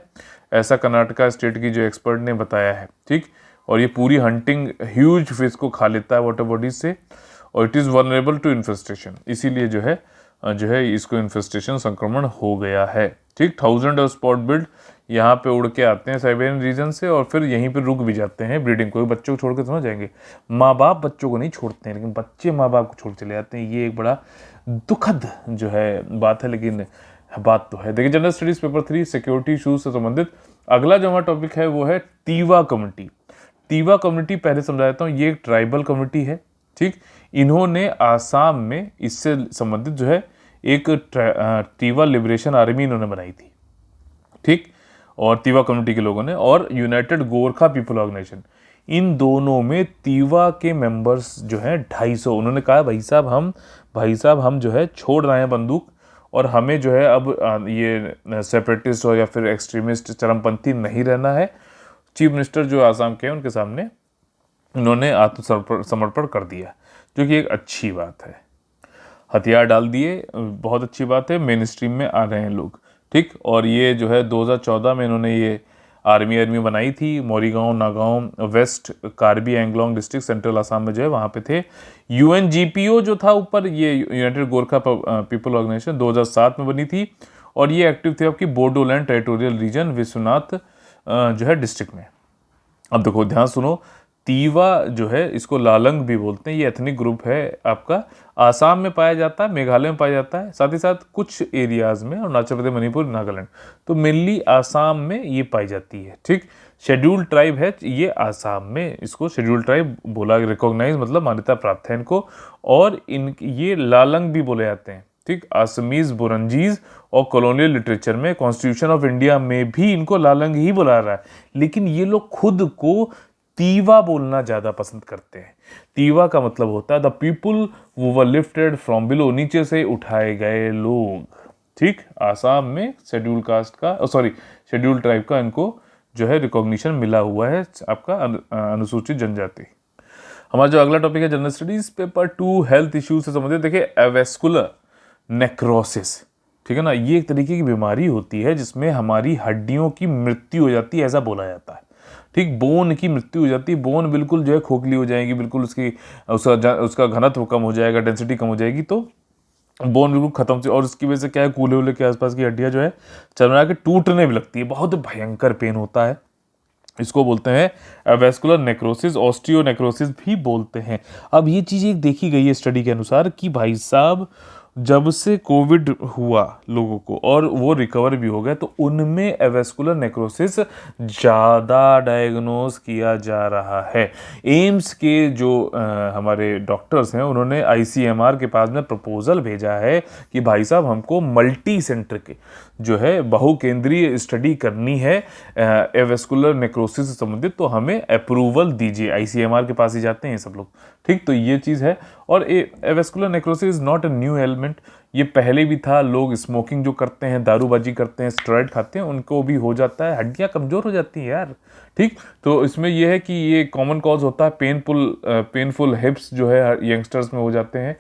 ऐसा कर्नाटका स्टेट की जो एक्सपर्ट ने बताया है। ठीक, और ये पूरी हंटिंग ह्यूज फिश को खा लेता है वाटर बॉडीज से, और it is vulnerable to infestation, इसीलिए जो है इसको इन्फेस्टेशन संक्रमण हो गया है। ठीक, 1000 ऑफ स्पॉट बिल्ड यहाँ पे उड़ के आते हैं साइबेरियन रीजन से, और फिर यहीं पे रुक भी जाते हैं ब्रीडिंग। कोई बच्चों को छोड़ के तो ना जाएंगे, माँ बाप बच्चों को नहीं छोड़ते हैं, लेकिन बच्चे माँ बाप को छोड़ चले जाते हैं। ये एक बड़ा दुखद जो है बात है, लेकिन बात तो है। देखिए general studies paper 3 security issues से संबंधित अगला जो हमारा टॉपिक है वो है तीवा कम्युनिटी। तीवा कम्युनिटी पहले समझा देता हूँ, ये एक ट्राइबल कम्युनिटी है। ठीक, इन्होंने आसाम में इससे संबंधित जो है एक तीवा लिबरेशन आर्मी इन्होंने बनाई थी। ठीक, और तीवा कम्युनिटी के लोगों ने, और यूनाइटेड गोरखा पीपल ऑर्गेनाइजेशन, इन दोनों में तीवा के मेंबर्स जो हैं 250। उन्होंने कहा भाई साहब हम जो है छोड़ रहे हैं बंदूक, और हमें जो है अब ये सेपरेटिस्ट हो या फिर एक्सट्रीमिस्ट चरमपंथी नहीं रहना है। चीफ मिनिस्टर जो आसाम के हैं उनके सामने उन्होंने आत्मसमर्पण कर दिया, जो कि एक अच्छी बात है। हथियार डाल दिए, बहुत अच्छी बात है, मेन स्ट्रीम में आ रहे हैं लोग। ठीक, और ये जो है 2014 में इन्होंने ये आर्मी बनाई थी। Morigaon, Nagaon, West Karbi Anglong district central Assam में जो है वहाँ पे थे। यूएनजीपीओ जो था ऊपर, ये यूनाइटेड गोरखा पीपल ऑर्गेनाइजेशन 2007 में बनी थी, और ये एक्टिव थे आपकी बोडोलैंड टेरिटोरियल रीजन विश्वनाथ जो है डिस्ट्रिक्ट में। अब देखो ध्यान सुनो, तीवा जो है इसको लालंग भी बोलते हैं, ये एथनिक ग्रुप है आपका, आसाम में पाया जाता है, मेघालय में पाया जाता है, साथ ही साथ कुछ एरियाज में अरुणाचल प्रदेश, मणिपुर, नागालैंड, तो मेनली आसाम में ये पाई जाती है। ठीक, शेड्यूल्ड ट्राइब है ये आसाम में, इसको शेड्यूल्ड ट्राइब बोला, रिकॉग्नाइज मतलब मान्यता प्राप्त है इनको, और ये लालंग भी बोले जाते हैं। ठीक, असमीज, बुरंजीज और कॉलोनियल लिटरेचर में, कॉन्स्टिट्यूशन ऑफ इंडिया में भी इनको लालंग ही बुला रहा है, लेकिन ये लोग खुद को तीवा बोलना ज्यादा पसंद करते हैं। तीवा का मतलब होता है द पीपुल वो वर लिफ्टेड फ्रॉम बिलो, नीचे से उठाए गए लोग। ठीक, आसाम में शेड्यूल कास्ट का, शेड्यूल ट्राइब का इनको जो है रिकॉग्निशन मिला हुआ है, आपका अनुसूचित जनजाति। हमारा जो अगला टॉपिक है general studies paper 2 health issues से संबंधित। देखिए एवेस्कुलर नेक्रोसिस, ठीक है ना, ये एक तरीके की बीमारी होती है जिसमें हमारी हड्डियों की मृत्यु हो जाती है, ऐसा बोला जाता है। ठीक, बोन की मृत्यु हो जाती है, बोन बिल्कुल जो है खोखली हो जाएगी, बिल्कुल उसका घनत्व कम हो जाएगा, डेंसिटी कम हो जाएगी, तो बोन बिल्कुल खत्म से, और उसकी वजह से क्या है, कूल्हे वूल्हे के आसपास की हड्डियां जो है चरमरा के टूटने भी लगती है, बहुत भयंकर पेन होता है। इसको बोलते हैं एवेस्कुलर नेक्रोसिस, ऑस्टियोनेक्रोसिस भी बोलते हैं। अब ये चीज़ एक देखी गई है स्टडी के अनुसार कि भाई साहब जब से कोविड हुआ लोगों को और वो रिकवर भी हो गए, तो उनमें एवेस्कुलर नेक्रोसिस ज़्यादा डायग्नोज किया जा रहा है। एम्स के जो हमारे डॉक्टर्स हैं उन्होंने आईसीएमआर के पास में प्रपोजल भेजा है कि भाई साहब हमको मल्टी सेंटर के जो है बहुकेंद्रीय स्टडी करनी है एवेस्कुलर नेक्रोसिस से संबंधित, तो हमें अप्रूवल दीजिए। आईसीएमआर के पास ही जाते हैं सब लोग। ठीक, तो ये चीज़ है। और avascular necrosis is not a new element, ये पहले भी था। लोग स्मोकिंग जो करते हैं, दारूबाजी करते हैं, स्टेरॉइड खाते हैं, उनको भी हो जाता है, हड्डियां कमज़ोर हो जाती हैं यार। ठीक, तो इसमें यह है कि ये कॉमन कॉज होता है पेनफुल हिप्स जो है यंगस्टर्स में हो जाते हैं।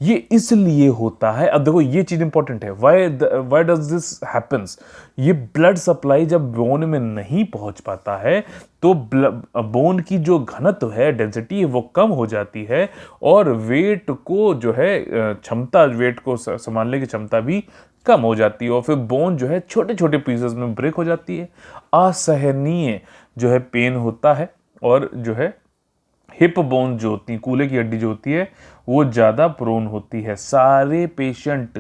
ये इसलिए होता है, अब देखो ये चीज इंपॉर्टेंट है, व्हाई डज दिस हैपेंस। ये ब्लड सप्लाई जब बोन में नहीं पहुंच पाता है तो बोन की जो घनत्व है, डेंसिटी है, वो कम हो जाती है और वेट को जो है क्षमता, वेट को संभालने की क्षमता भी कम हो जाती है और फिर बोन जो है छोटे छोटे पीसेस में ब्रेक हो जाती है। असहनीय जो है पेन होता है और जो है हिप बोन जो होती है, कूल्हे की हड्डी जो होती है, वो ज़्यादा प्रोन होती है। सारे पेशेंट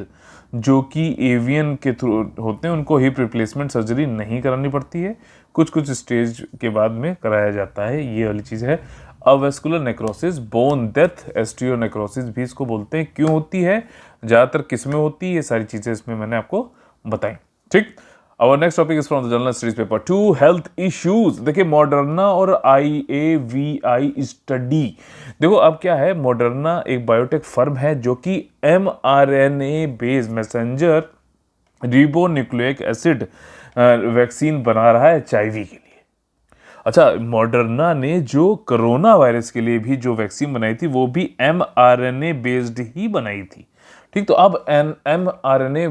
जो कि एवियन के थ्रू होते हैं उनको हिप रिप्लेसमेंट सर्जरी नहीं करानी पड़ती है, कुछ कुछ स्टेज के बाद में कराया जाता है। ये वाली चीज़ है। अवेस्कुलर नेक्रोसिस, बोन डेथ, एस्टियोनेक्रोसिस भी इसको बोलते हैं। क्यों होती है, ज़्यादातर किस में होती है, ये सारी चीज़ें इसमें मैंने आपको बताई। ठीक। Our next topic is from the Journal Studies paper 2, health issues। देखिए मॉडर्ना और IAVI स्टडी, देखो अब क्या है, मॉडर्ना एक बायोटेक फर्म है जो कि mRNA based messenger ribonucleic acid vaccine बना रहा है HIV के लिए। अच्छा, मॉडर्ना ने जो कोरोना वायरस के लिए भी जो वैक्सीन बनाई थी वो भी mRNA बेस्ड ही बनाई थी। ठीक, तो अब mRNA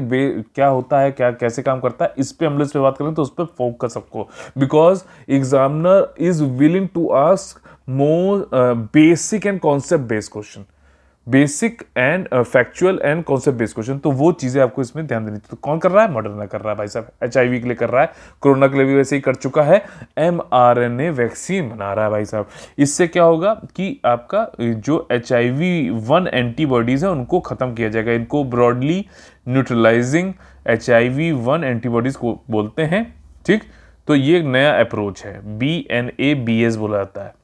क्या होता है, क्या कैसे काम करता है, इस पे हम लोग इस पे बात करें तो उस पर फोकस सबको, because examiner is willing to ask more basic and concept based question, basic and factual and concept based question, तो वो चीजें आपको इसमें ध्यान देनी चाहिए। तो कौन कर रहा है, मॉडर्ना कर रहा है भाई साहब, HIV के लिए कर रहा है, कोरोना के लिए भी वैसे ही कर चुका है, mRNA वैक्सीन बना रहा है भाई साहब। इससे क्या होगा कि आपका जो HIV-1 एंटीबॉडीज है उनको खत्म किया जाएगा, इनको ब्रॉडली न्यूट्रलाइजिंग HIV-1 एंटीबॉडीज को बोलते हैं। ठीक, तो ये एक नया अप्रोच है, BNABS बोला जाता है,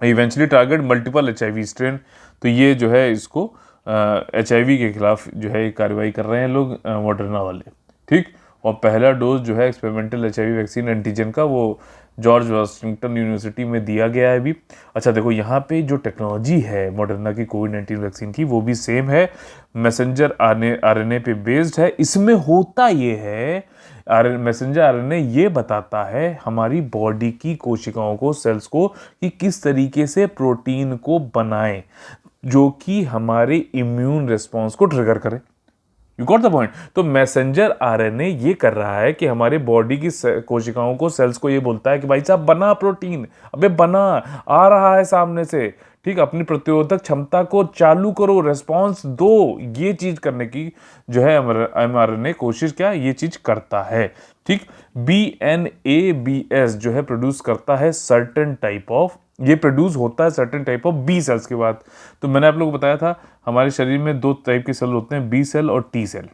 eventually target multiple HIV strain. तो ये जो है इसको HIV के खिलाफ जो है कार्रवाई कर रहे हैं लोग, मॉडर्ना वाले। ठीक, और पहला डोज जो है एक्सपेरिमेंटल HIV वैक्सीन एंटीजन का वो जॉर्ज वाशिंगटन यूनिवर्सिटी में दिया गया है अभी। अच्छा देखो यहाँ पे जो टेक्नोलॉजी है मॉडर्ना की कोविड-19 वैक्सीन की वो भी सेम है, मैसेंजर RNA पे बेस्ड है। इसमें होता ये है, मैसेंजर RNA ये बताता है हमारी बॉडी की कोशिकाओं को, सेल्स को, कि किस तरीके से प्रोटीन को बनाएं जो कि हमारे इम्यून रिस्पॉन्स को ट्रिगर करे। You got the point. तो मैसेंजर RNA ये कर रहा है कि हमारे बॉडी की कोशिकाओं को, सेल्स को ये बोलता है कि भाई साहब बना प्रोटीन, अबे बना, आ रहा है सामने से, ठीक, अपनी प्रतिरोधक क्षमता को चालू करो, रेस्पॉन्स दो। ये चीज करने की जो है mRNA कोशिश क्या ये चीज करता है। ठीक, BNABS जो है प्रोड्यूस करता है सर्टेन टाइप ऑफ, ये प्रोड्यूस होता है certain type of B cells के बाद। तो मैंने आप लोगों को बताया था हमारे शरीर में दो टाइप के सेल होते हैं, बी सेल और T cell.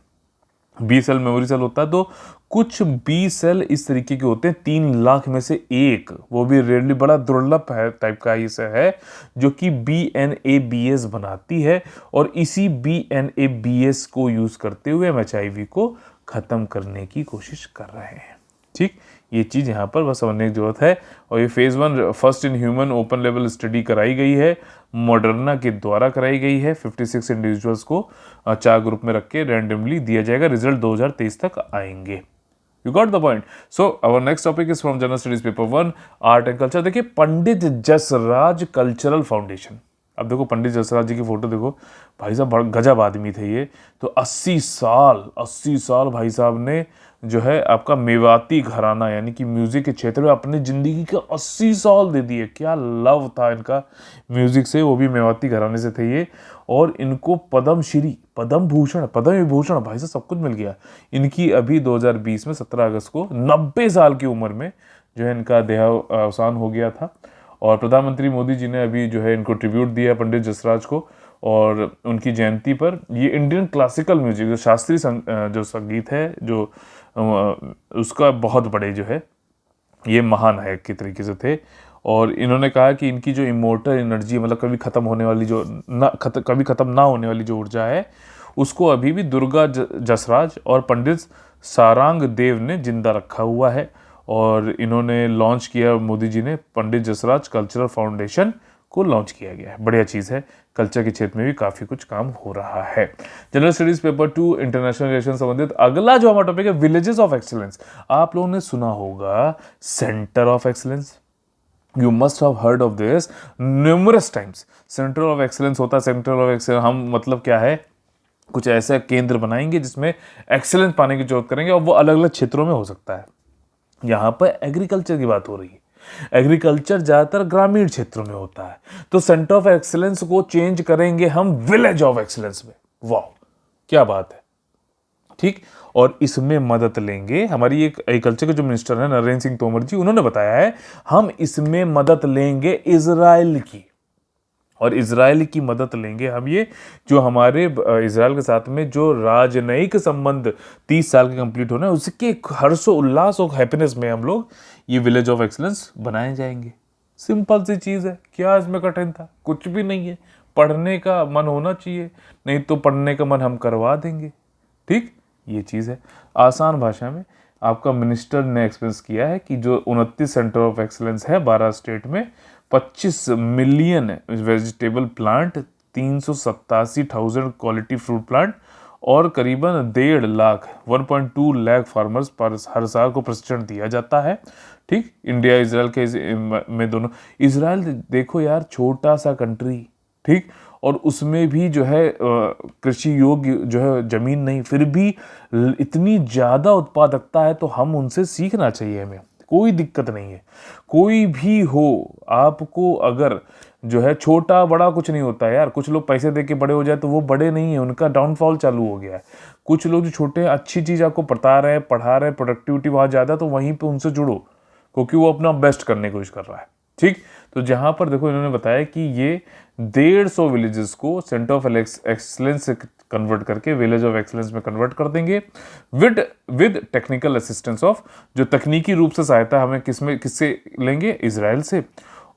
B cell memory cell होता है, तो कुछ बी सेल इस तरीके के होते हैं, 3 लाख में से एक, वो भी रेयरली, बड़ा दुर्लभ है टाइप का इसे है, जो कि BNABS बनाती है और इसी BNABS को यूज करते हुए हम HIV को खत्म करने की कोशिश कर रहे हैं। ठीक, ये चीज़ यहाँ पर बस समझने की जरूरत है। और ये phase 1 first in human open level study कराई गई है, मॉडर्ना के द्वारा कराई गई है। 56 इंडिविजुअल्स को 4 ग्रुप में रख के रैंडमली दिया जाएगा, रिजल्ट 2023 तक आएंगे। You got the point. So our next topic is from general studies paper 1, art and culture. देखिए पंडित जसराज कल्चरल फाउंडेशन, अब देखो पंडित जसराज जी की फोटो देखो, भाई साहब बड़ा गजब आदमी थे ये। तो 80 साल भाई साहब ने जो है आपका मेवाती घराना यानी कि म्यूजिक के क्षेत्र में अपनी जिंदगी के 80 साल दे दिए। क्या लव था इनका म्यूजिक से, वो भी मेवाती घराने से थे ये। और इनको पद्मश्री, पद्म भूषण, पद्म विभूषण, भाई साहब सब कुछ मिल गया। इनकी अभी 2020 में 17 अगस्त को 90 साल की उम्र में जो है इनका देहावसान हो गया था। और प्रधानमंत्री मोदी जी ने अभी जो है इनको ट्रिब्यूट दिया पंडित जसराज को, और उनकी जयंती पर ये इंडियन क्लासिकल म्यूजिक, जो शास्त्रीय जो संगीत है, जो उसका बहुत बड़े जो है ये महानायक के तरीके से थे। और इन्होंने कहा कि इनकी जो इमोर्टल एनर्जी, मतलब कभी खत्म होने वाली जो कभी खत्म ना होने वाली जो ऊर्जा है, उसको अभी भी दुर्गा जसराज और पंडित सारंग देव ने जिंदा रखा हुआ है। और इन्होंने लॉन्च किया, मोदी जी ने पंडित जसराज कल्चरल फाउंडेशन को लॉन्च किया गया है। बढ़िया चीज़ है, कल्चर के क्षेत्र में भी काफ़ी कुछ काम हो रहा है। General studies paper 2 international relation संबंधित अगला जो हमारा टॉपिक है विलेजेस ऑफ एक्सीलेंस। आप लोगों ने सुना होगा centre of excellence, you must have heard of this numerous times. Centre of excellence होता है, सेंटर ऑफ एक्सेलेंस हम मतलब क्या है, कुछ ऐसा केंद्र बनाएंगे जिसमें एक्सेलेंस पाने की जरूरत करेंगे, और वो अलग अलग क्षेत्रों में हो सकता है। यहाँ पर एग्रीकल्चर की बात हो रही है, एग्रीकल्चर ज्यादातर ग्रामीण क्षेत्रों में होता है, तो सेंटर ऑफ एक्सेलेंस को चेंज करेंगे हम विलेज ऑफ एक्सेलेंस में। वाह क्या बात है, ठीक। और इसमें मदद लेंगे हमारी एक एग्रीकल्चर के जो मिनिस्टर है नरेंद्र सिंह तोमर जी, उन्होंने बताया है हम इसमें मदद लेंगे इजराइल की, और इजराइल की मदद लेंगे हम, ये जो हमारे इजराइल के साथ में जो राजनयिक संबंध 30 साल के कंप्लीट होना है, उसके हर्षो उल्लास और हैप्पीनेस में हम लोग ये विलेज ऑफ एक्सीलेंस बनाए जाएंगे। सिंपल सी चीज़ है, क्या इसमें कठिन था, कुछ भी नहीं है। पढ़ने का मन होना चाहिए, नहीं तो पढ़ने का मन हम करवा देंगे, ठीक। ये चीज़ है, आसान भाषा में आपका मिनिस्टर ने एक्सप्लेन किया है कि जो 29 सेंटर ऑफ एक्सीलेंस है 12 स्टेट में, 25 million vegetable plant, 387,000 quality fruit plant, और करीबन 1.5 लाख 1.2 लाख फार्मर्स पर हर साल को प्रशिक्षण दिया जाता है, ठीक। इंडिया इजराइल के में दोनों, इजराइल देखो यार छोटा सा कंट्री, ठीक, और उसमें भी जो है कृषि योग्य जो है जमीन नहीं, फिर भी इतनी ज़्यादा उत्पादकता है, तो हम उनसे सीखना चाहिए, हमें कोई दिक्कत नहीं है। कोई भी हो, आपको अगर जो है छोटा बड़ा कुछ नहीं होता है यार, कुछ लोग पैसे दे के बड़े हो जाए तो वो बड़े नहीं है, उनका डाउनफॉल चालू हो गया है। कुछ लोग जो छोटे अच्छी चीज़ आपको बता रहे हैं, पढ़ा रहे हैं, प्रोडक्टिविटी वहाँ ज़्यादा, तो वहीं पे उनसे जुड़ो, क्योंकि वो अपना बेस्ट करने की कोशिश कर रहा है, ठीक। तो जहाँ पर देखो इन्होंने बताया कि ये 150 विलेजेस को सेंटर ऑफ एक्सीलेंस से कन्वर्ट करके विलेज ऑफ एक्सीलेंस में कन्वर्ट कर देंगे, विद टेक्निकल असिस्टेंस ऑफ, जो तकनीकी रूप से सहायता हमें किससे लेंगे, इजराइल से।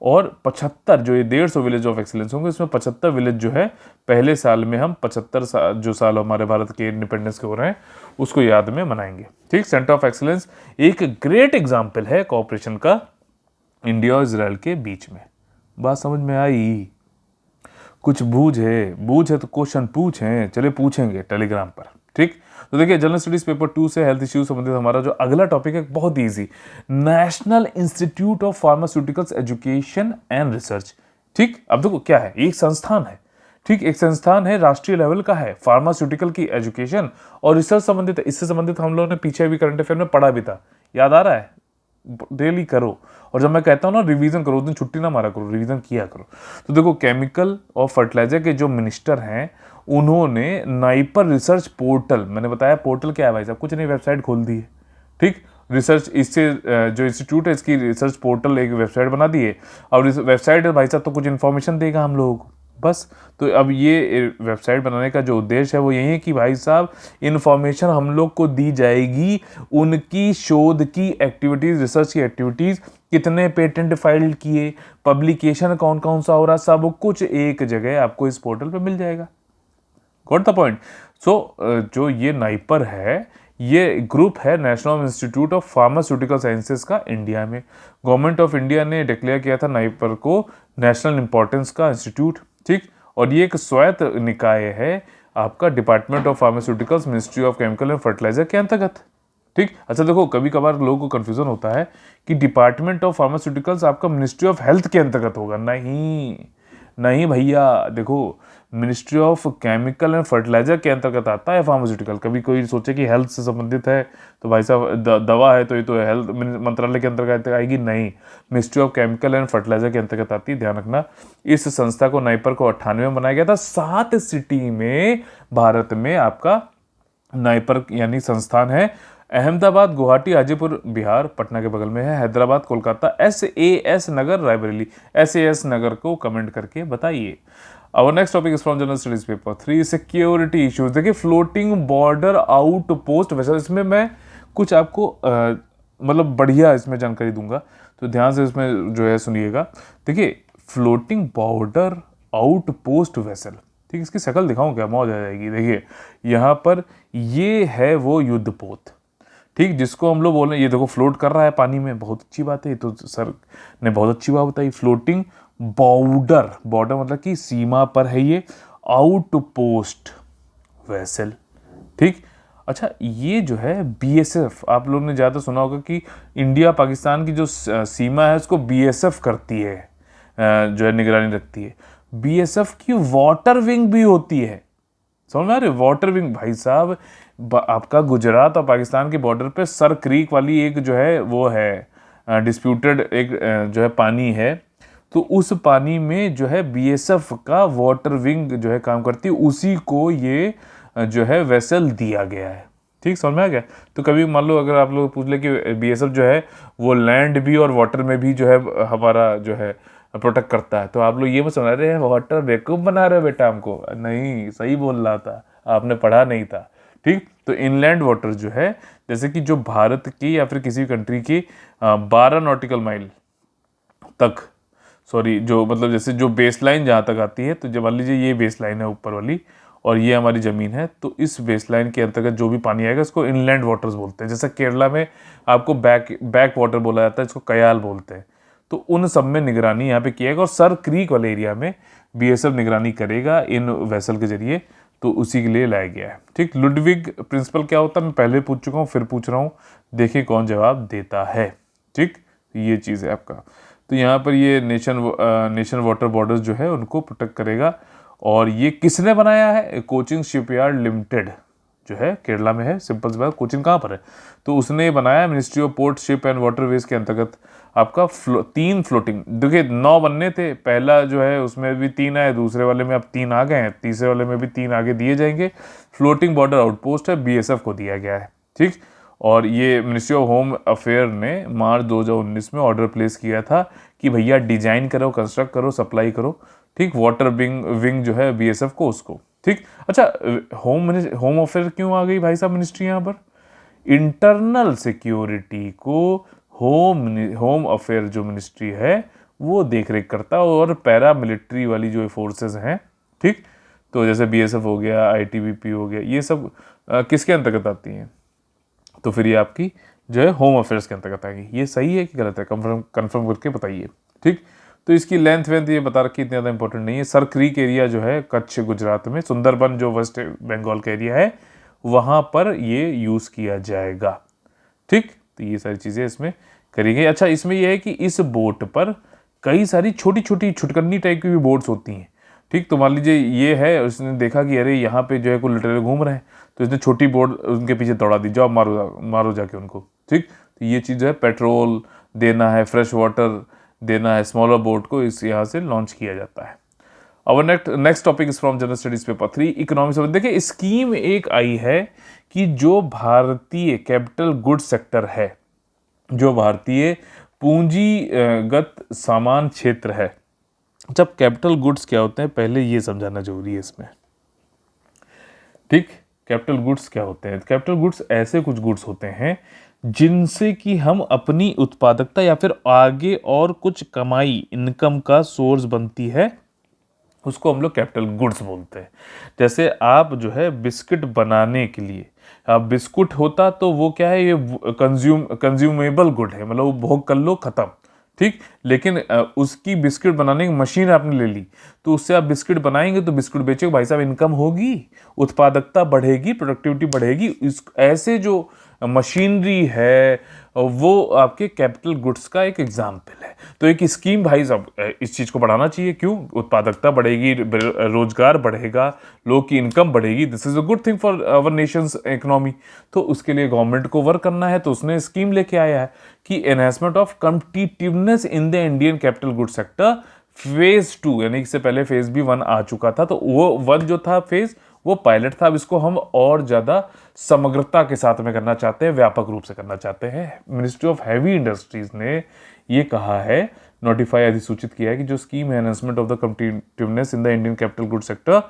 और 75 जो ये 150 विलेज ऑफ एक्सीलेंस होंगे, इसमें 75 विलेज जो है पहले साल में हम 75 जो साल हमारे भारत के इंडिपेंडेंस के हो रहे हैं उसको याद में मनाएंगे, ठीक। सेंटर ऑफ एक्सीलेंस एक ग्रेट एग्जाम्पल है कोऑपरेशन का इंडिया और इजराइल के बीच में। बात समझ में आई? कुछ बूझ है तो क्वेश्चन पूछें, चले पूछेंगे टेलीग्राम पर, ठीक। तो देखिए जनरल स्टडीज पेपर 2 से हेल्थ इश्यूज संबंधित हमारा जो अगला टॉपिक है बहुत easy, national institute of pharmaceuticals education and research, ठीक। अब देखो क्या है, एक संस्थान है, ठीक, एक संस्थान है, राष्ट्रीय लेवल का है, फार्मास्यूटिकल की एजुकेशन और रिसर्च संबंधित है। इससे संबंधित हम लोगों ने पीछे भी करंट अफेयर में पढ़ा भी था, याद आ रहा है? डेली करो, और जब मैं कहता हूँ ना रिवीजन करो, उस दिन छुट्टी ना मारा करो, रिवीजन किया करो। तो देखो केमिकल और फर्टिलाइजर के जो मिनिस्टर हैं, उन्होंने नाइपर रिसर्च पोर्टल, मैंने बताया पोर्टल क्या है भाई साहब, कुछ नहीं, वेबसाइट खोल दी है, ठीक। रिसर्च इससे जो इंस्टीट्यूट है इसकी रिसर्च पोर्टल एक वेबसाइट बना दी है, और इस वेबसाइट है भाई साहब तो कुछ इन्फॉर्मेशन देगा हम लोगों को, बस। तो अब ये वेबसाइट बनाने का जो उद्देश्य है वो यही है कि भाई साहब इन्फॉर्मेशन हम लोग को दी जाएगी, उनकी शोध की एक्टिविटीज़, रिसर्च की एक्टिविटीज़, कितने पेटेंट फाइल किए, पब्लिकेशन कौन कौन सा हो रहा, सब कुछ एक जगह आपको इस पोर्टल पे मिल जाएगा। Got the point? सो जो ये नाइपर है, ये ग्रुप है national institute of pharmaceutical sciences का इंडिया में। गवर्नमेंट ऑफ इंडिया ने डिक्लेयर किया था नाइपर को नेशनल इंपॉर्टेंस का इंस्टीट्यूट, ठीक। और ये एक स्वायत्त निकाय है आपका Department of Pharmaceuticals, Ministry of Chemical and Fertiliser के अंतर्गत, ठीक। अच्छा देखो कभी कभार लोगों को कंफ्यूजन होता है कि डिपार्टमेंट ऑफ फार्मास्यूटिकल्स आपका मिनिस्ट्री ऑफ हेल्थ के अंतर्गत होगा, नहीं नहीं भैया, देखो Ministry of Chemical and Fertiliser के अंतर्गत आता है फार्मास्यूटिकल। कभी कोई सोचे कि हेल्थ से संबंधित है तो भाई साहब दवा है तो ये तो हेल्थ मंत्रालय के अंतर्गत आएगी, नहीं, Ministry of Chemical and Fertiliser के अंतर्गत आती है, ध्यान रखना। इस संस्था को नाइपर को 98 में बनाया गया था, 7 सिटी में भारत में आपका नाइपर यानी संस्थान है। अहमदाबाद, गुवाहाटी, हाजीपुर बिहार, पटना के बगल में है, हैदराबाद, कोलकाता, SAS नगर, रायबरेली। SAS नगर को कमेंट करके बताइए। Our next topic is from General Studies paper 3, security issues. देखिए फ्लोटिंग बॉर्डर आउट पोस्ट, वैसे इसमें मैं कुछ आपको मतलब बढ़िया इसमें जानकारी दूंगा, तो ध्यान से इसमें जो है सुनिएगा। देखिए floating border out post vessel, ठीक, इसकी शक्ल दिखाऊं क्या, मौज आ जाएगी। देखिए यहाँ पर ये है वो युद्धपोत, ठीक, जिसको हम लोग बोल रहे हैं, ये देखो फ्लोट कर रहा है पानी में, बहुत अच्छी बात है, तो सर ने बहुत अच्छी बात बताई। फ्लोटिंग बॉर्डर, बॉर्डर मतलब कि सीमा पर है ये, आउट पोस्ट वेसल, ठीक। अच्छा, ये जो है बीएसएफ, आप लोगों ने ज़्यादा सुना होगा कि इंडिया पाकिस्तान की जो सीमा है उसको बीएसएफ करती है, जो है निगरानी रखती है। बीएसएफ की वाटर विंग भी होती है, समझ में आ रही है? वाटर विंग भाई साहब, आपका गुजरात और पाकिस्तान के बॉर्डर पे सर क्रीक वाली एक जो है वो है डिस्प्यूटेड एक जो है पानी है, तो उस पानी में जो है बीएसएफ का वाटर विंग जो है काम करती है, उसी को ये जो है वेसल दिया गया है। ठीक, समझ में आ गया? तो कभी मान लो अगर आप लोग पूछ ले कि बीएसएफ जो है वो लैंड भी और वाटर में भी जो है हमारा जो है प्रोटेक्ट करता है, तो आप लोग ये मत समझ रहे हैं वाटर बेवकूफ़ बना रहे हो बेटा हमको, नहीं, सही बोल रहा था, आपने पढ़ा नहीं था। ठीक, तो इनलैंड वाटर जो है, जैसे कि जो भारत की या फिर किसी कंट्री की 12 नॉटिकल माइल तक, सॉरी, जो मतलब जैसे जो बेस लाइन जहाँ तक आती है, तो जब मान लीजिए ये बेस लाइन है ऊपर वाली और ये हमारी ज़मीन है, तो इस बेस लाइन के अंतर्गत जो भी पानी आएगा इसको इनलैंड वाटर्स बोलते हैं। जैसे केरला में आपको बैक वाटर बोला जाता है, इसको कयाल बोलते हैं। तो उन सब में निगरानी यहाँ पे किएगा और सर क्रीक वाले एरिया में बीएसएफ निगरानी करेगा इन वेसल के जरिए, तो उसी के लिए लाया गया है। ठीक, लुडविग प्रिंसिपल क्या होता है मैं पहले पूछ चुका हूँ, फिर पूछ रहा हूँ, देखिए कौन जवाब देता है। ठीक, ये चीज़ है आपका। तो यहाँ पर ये नेशन वाटर बॉर्डर्स जो है उनको प्रोटेक्ट करेगा। और ये किसने बनाया है? कोचिन शिपयार्ड लिमिटेड जो है केरला में है। सिंपल सी बात, कोचिन कहाँ पर है? तो उसने बनाया, ministry of port, ship and waterways के अंतर्गत आपका 3 फ्लोटिंग, देखिए 9 बनने थे, पहला जो है उसमें भी 3 आए, दूसरे वाले में अब 3 आ गए हैं, तीसरे वाले में भी 3 आगे दिए जाएंगे। फ्लोटिंग बॉर्डर आउटपोस्ट है, बीएसएफ को दिया गया है। ठीक, और ये मिनिस्ट्री ऑफ होम अफेयर ने मार्च 2019 में ऑर्डर प्लेस किया था कि भैया डिजाइन करो, कंस्ट्रक्ट करो, सप्लाई करो। ठीक, वाटर विंग जो है बीएसएफ को, उसको। ठीक, अच्छा, होम अफेयर क्यों आ गई भाई साहब मिनिस्ट्री यहाँ पर? इंटरनल सिक्योरिटी को होम अफेयर जो मिनिस्ट्री है वो देख रेख करता है, और पैरा मिलिट्री वाली जो फोर्सेस हैं, ठीक, तो जैसे बीएसएफ हो गया, आईटीबीपी हो गया, ये सब किसके अंतर्गत आती हैं? तो फिर ये आपकी जो है होम अफेयर्स के अंतर्गत आएगी। ये सही है कि गलत है? कंफर्म करके बताइए। ठीक, तो इसकी लेंथ वेंथ ये बता रखी, इतना ज़्यादा इंपॉर्टेंट नहीं है। सर क्रीक एरिया जो है कच्छ गुजरात में, सुंदरबन जो वेस्ट बंगाल का एरिया है, वहाँ पर ये यूज़ किया जाएगा। ठीक, तो ये सारी चीज़ें इसमें करी गई। अच्छा, इसमें यह है कि इस बोट पर कई सारी छोटी छोटी छुटकन्नी टाइप की भी बोट्स होती हैं। ठीक, तो मान लीजिए ये है, उसने देखा कि अरे यहाँ पे जो है कोई लुटेरे घूम रहे हैं, तो इसने छोटी बोट उनके पीछे दौड़ा दी, जाओ मारो जाके उनको। ठीक, तो ये चीज़ है, पेट्रोल देना है, फ्रेश वाटर देना है, स्मॉलर बोट को इस यहाँ से लॉन्च किया जाता है। और next topic is from general studies paper 3 economics. देखिए स्कीम एक आई है कि जो भारतीय कैपिटल गुड्स सेक्टर है, जो भारतीय पूंजीगत सामान क्षेत्र है। जब कैपिटल गुड्स क्या होते हैं पहले ये समझाना जरूरी है इसमें। ठीक, कैपिटल गुड्स क्या होते हैं? कैपिटल गुड्स ऐसे कुछ गुड्स होते हैं जिनसे कि हम अपनी उत्पादकता या फिर आगे और कुछ कमाई, इनकम का सोर्स बनती है, उसको हम लोग कैपिटल गुड्स बोलते हैं। जैसे आप जो है बिस्किट बनाने के लिए, आप बिस्कुट होता तो वो क्या है, ये कंज्यूमेबल गुड है, मतलब वो भोग कर लो खत्म। ठीक, लेकिन उसकी बिस्किट बनाने की मशीन आपने ले ली, तो उससे आप बिस्किट बनाएंगे तो बिस्कुट बेचोगे भाई साहब, इनकम होगी, उत्पादकता बढ़ेगी, प्रोडक्टिविटी बढ़ेगी। इस ऐसे जो मशीनरी है वो आपके कैपिटल गुड्स का एक एग्जाम्पल है। तो एक स्कीम भाई साहब इस चीज़ को बढ़ाना चाहिए। क्यों? उत्पादकता बढ़ेगी, रोजगार बढ़ेगा, लोग की इनकम बढ़ेगी। This is a good thing for our nation's economy. तो उसके लिए गवर्नमेंट को वर्क करना है, तो उसने स्कीम लेके आया है कि enhancement of competitiveness in the Indian capital good sector phase 2, यानी इससे पहले फेज भी 1 आ चुका था, तो वो 1 जो था फेज, वो पायलट था। अब इसको हम और ज़्यादा समग्रता के साथ में करना चाहते हैं, व्यापक रूप से करना चाहते हैं। मिनिस्ट्री ऑफ हैवी इंडस्ट्रीज ने ये कहा है, नोटिफाई अधिसूचित किया है कि जो स्कीम है enhancement of the competitiveness in the Indian capital good sector,